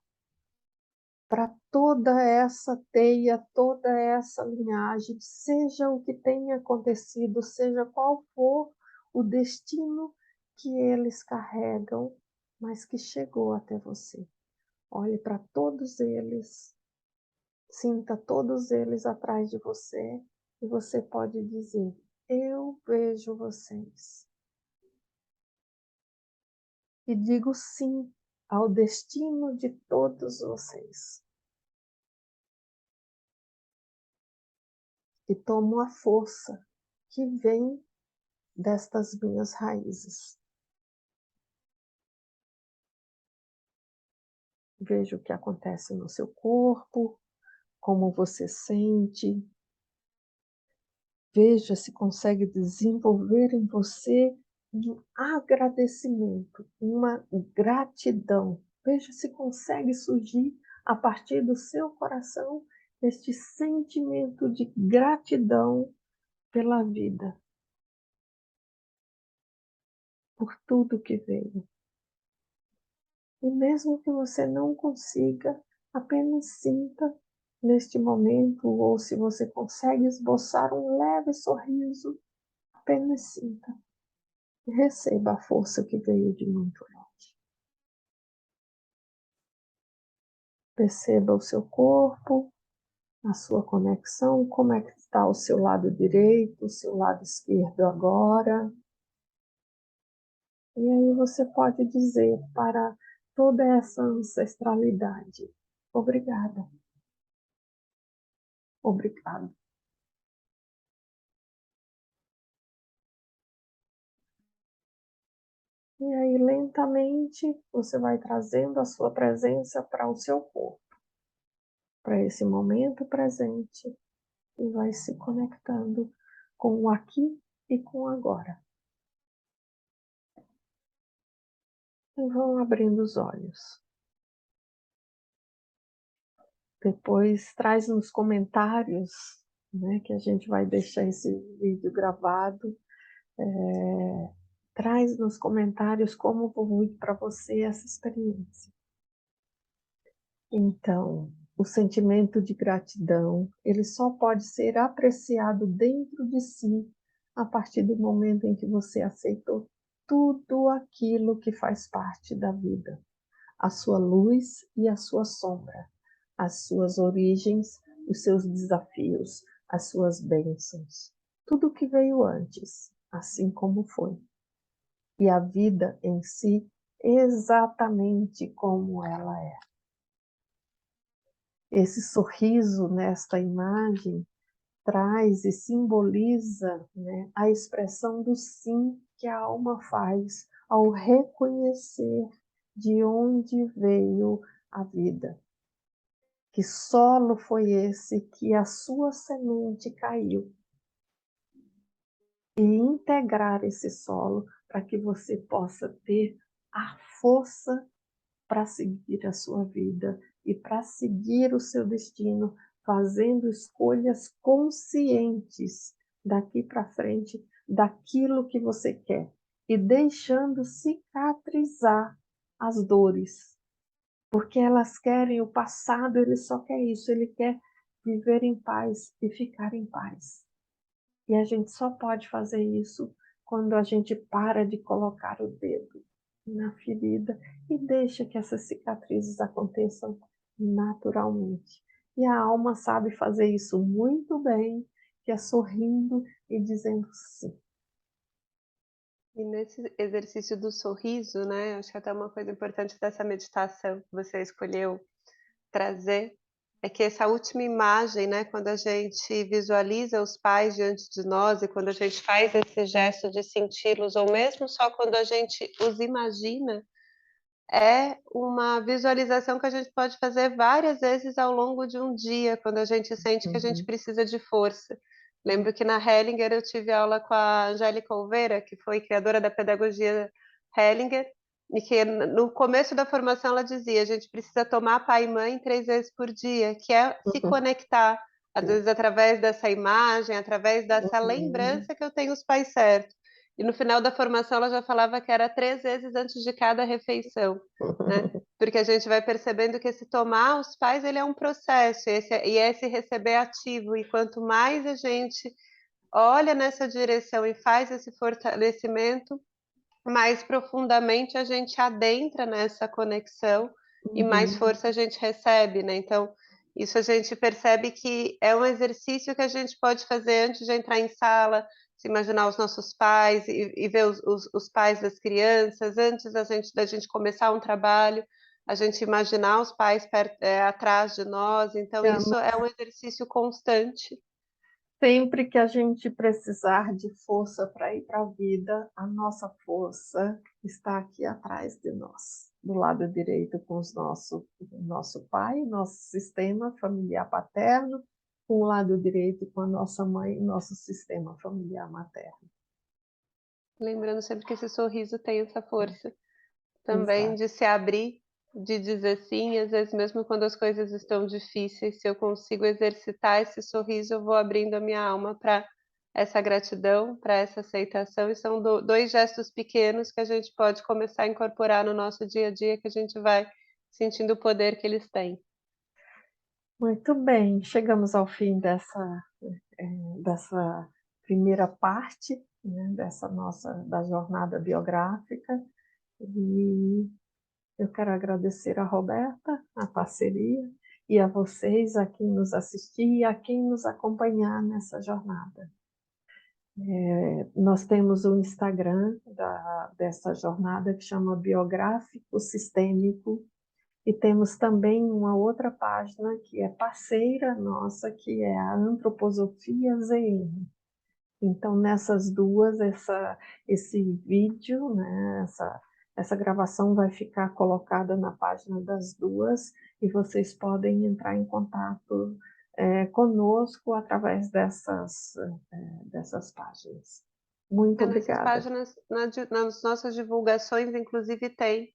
para toda essa teia, toda essa linhagem, seja o que tenha acontecido, seja qual for o destino que eles carregam, mas que chegou até você. Olhe para todos eles, sinta todos eles atrás de você e você pode dizer: eu vejo vocês. E digo sim ao destino de todos vocês. E tomo a força que vem destas minhas raízes. Veja o que acontece no seu corpo, como você sente. Veja se consegue desenvolver em você um agradecimento, uma gratidão. Veja se consegue surgir a partir do seu coração este sentimento de gratidão pela vida, por tudo que veio. E mesmo que você não consiga, apenas sinta neste momento, ou se você consegue esboçar um leve sorriso, apenas sinta e receba a força que veio de muito longe. Perceba o seu corpo, a sua conexão, como é que está o seu lado direito, o seu lado esquerdo agora. E aí você pode dizer para toda essa ancestralidade: obrigada, obrigado. E aí, lentamente, você vai trazendo a sua presença para o seu corpo, para esse momento presente, e vai se conectando com o aqui e com o agora. E vão abrindo os olhos. Depois traz nos comentários, né, que a gente vai deixar esse vídeo gravado, traz nos comentários como foi para você essa experiência. Então, o sentimento de gratidão, ele só pode ser apreciado dentro de si a partir do momento em que você aceitou tudo aquilo que faz parte da vida, a sua luz e a sua sombra, as suas origens, os seus desafios, as suas bênçãos, tudo que veio antes, assim como foi. E a vida em si, exatamente como ela é. Esse sorriso nesta imagem traz e simboliza, né, a expressão do sim que a alma faz ao reconhecer de onde veio a vida. Que solo foi esse que a sua semente caiu? E integrar esse solo para que você possa ter a força para seguir a sua vida e para seguir o seu destino, fazendo escolhas conscientes daqui para frente, daquilo que você quer e deixando cicatrizar as dores, porque elas querem o passado, ele só quer isso, ele quer viver em paz e ficar em paz. E a gente só pode fazer isso quando a gente para de colocar o dedo na ferida e deixa que essas cicatrizes aconteçam naturalmente. E a alma sabe fazer isso muito bem, que é sorrindo e dizendo sim. E nesse exercício do sorriso, né, acho que até uma coisa importante dessa meditação que você escolheu trazer, é que essa última imagem, né, quando a gente visualiza os pais diante de nós e quando a gente faz esse gesto de senti-los, ou mesmo só quando a gente os imagina, é uma visualização que a gente pode fazer várias vezes ao longo de um dia, quando a gente sente que a gente precisa de força. Lembro que na Hellinger eu tive aula com a Angélica Olveira, que foi criadora da pedagogia Hellinger, e que no começo da formação ela dizia: a gente precisa tomar pai e mãe 3 vezes por dia, que é se conectar, às vezes através dessa imagem, através dessa lembrança que eu tenho os pais certos. E no final da formação ela já falava que era 3 vezes antes de cada refeição, né? Porque a gente vai percebendo que esse tomar os pais, ele é um processo, e esse receber ativo, e quanto mais a gente olha nessa direção e faz esse fortalecimento, mais profundamente a gente adentra nessa conexão e mais força a gente recebe, né? Então, isso a gente percebe que é um exercício que a gente pode fazer antes de entrar em sala, se imaginar os nossos pais e ver os pais das crianças, antes da gente começar um trabalho, a gente imaginar os pais atrás de nós. Então, isso é um exercício constante. Sempre que a gente precisar de força para ir para a vida, a nossa força está aqui atrás de nós, do lado direito com nosso pai, nosso sistema familiar paterno, com o lado direito com a nossa mãe, nosso sistema familiar materno. Lembrando sempre que esse sorriso tem essa força também Exato. de se abrir, de dizer sim, às vezes mesmo quando as coisas estão difíceis, se eu consigo exercitar esse sorriso, eu vou abrindo a minha alma para essa gratidão, para essa aceitação, e são dois gestos pequenos que a gente pode começar a incorporar no nosso dia a dia, que a gente vai sentindo o poder que eles têm. Muito bem, chegamos ao fim dessa primeira parte, né, da jornada biográfica, e eu quero agradecer a Roberta, a parceria, e a vocês, a quem nos assistir e a quem nos acompanhar nessa jornada. Nós temos o Instagram dessa jornada que chama Biográfico Sistêmico, e temos também uma outra página que é parceira nossa, que é a Antroposofia ZN. Então, nessas duas, esse vídeo, né, essa gravação vai ficar colocada na página das duas e vocês podem entrar em contato conosco através dessas páginas. Muito Nessas obrigada. páginas, nas nossas divulgações, inclusive, tem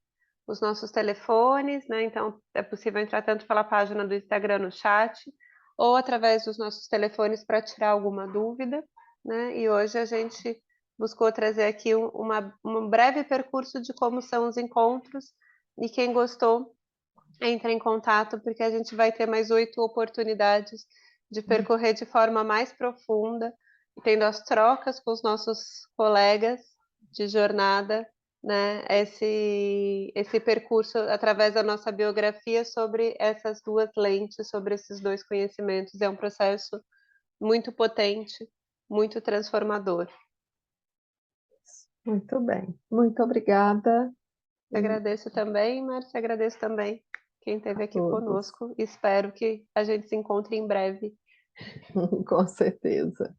os nossos telefones, né? Então é possível entrar tanto pela página do Instagram no chat, ou através dos nossos telefones para tirar alguma dúvida, né? E hoje a gente buscou trazer aqui um breve percurso de como são os encontros, e quem gostou, entra em contato, porque a gente vai ter mais 8 oportunidades de percorrer de forma mais profunda, tendo as trocas com os nossos colegas de jornada, né? Esse percurso através da nossa biografia sobre essas duas lentes, sobre esses dois conhecimentos. É um processo muito potente, muito transformador. Muito bem. Muito obrigada Agradeço também, Márcia, agradeço também quem a esteve aqui todos. conosco. Espero que a gente se encontre em breve. Com certeza.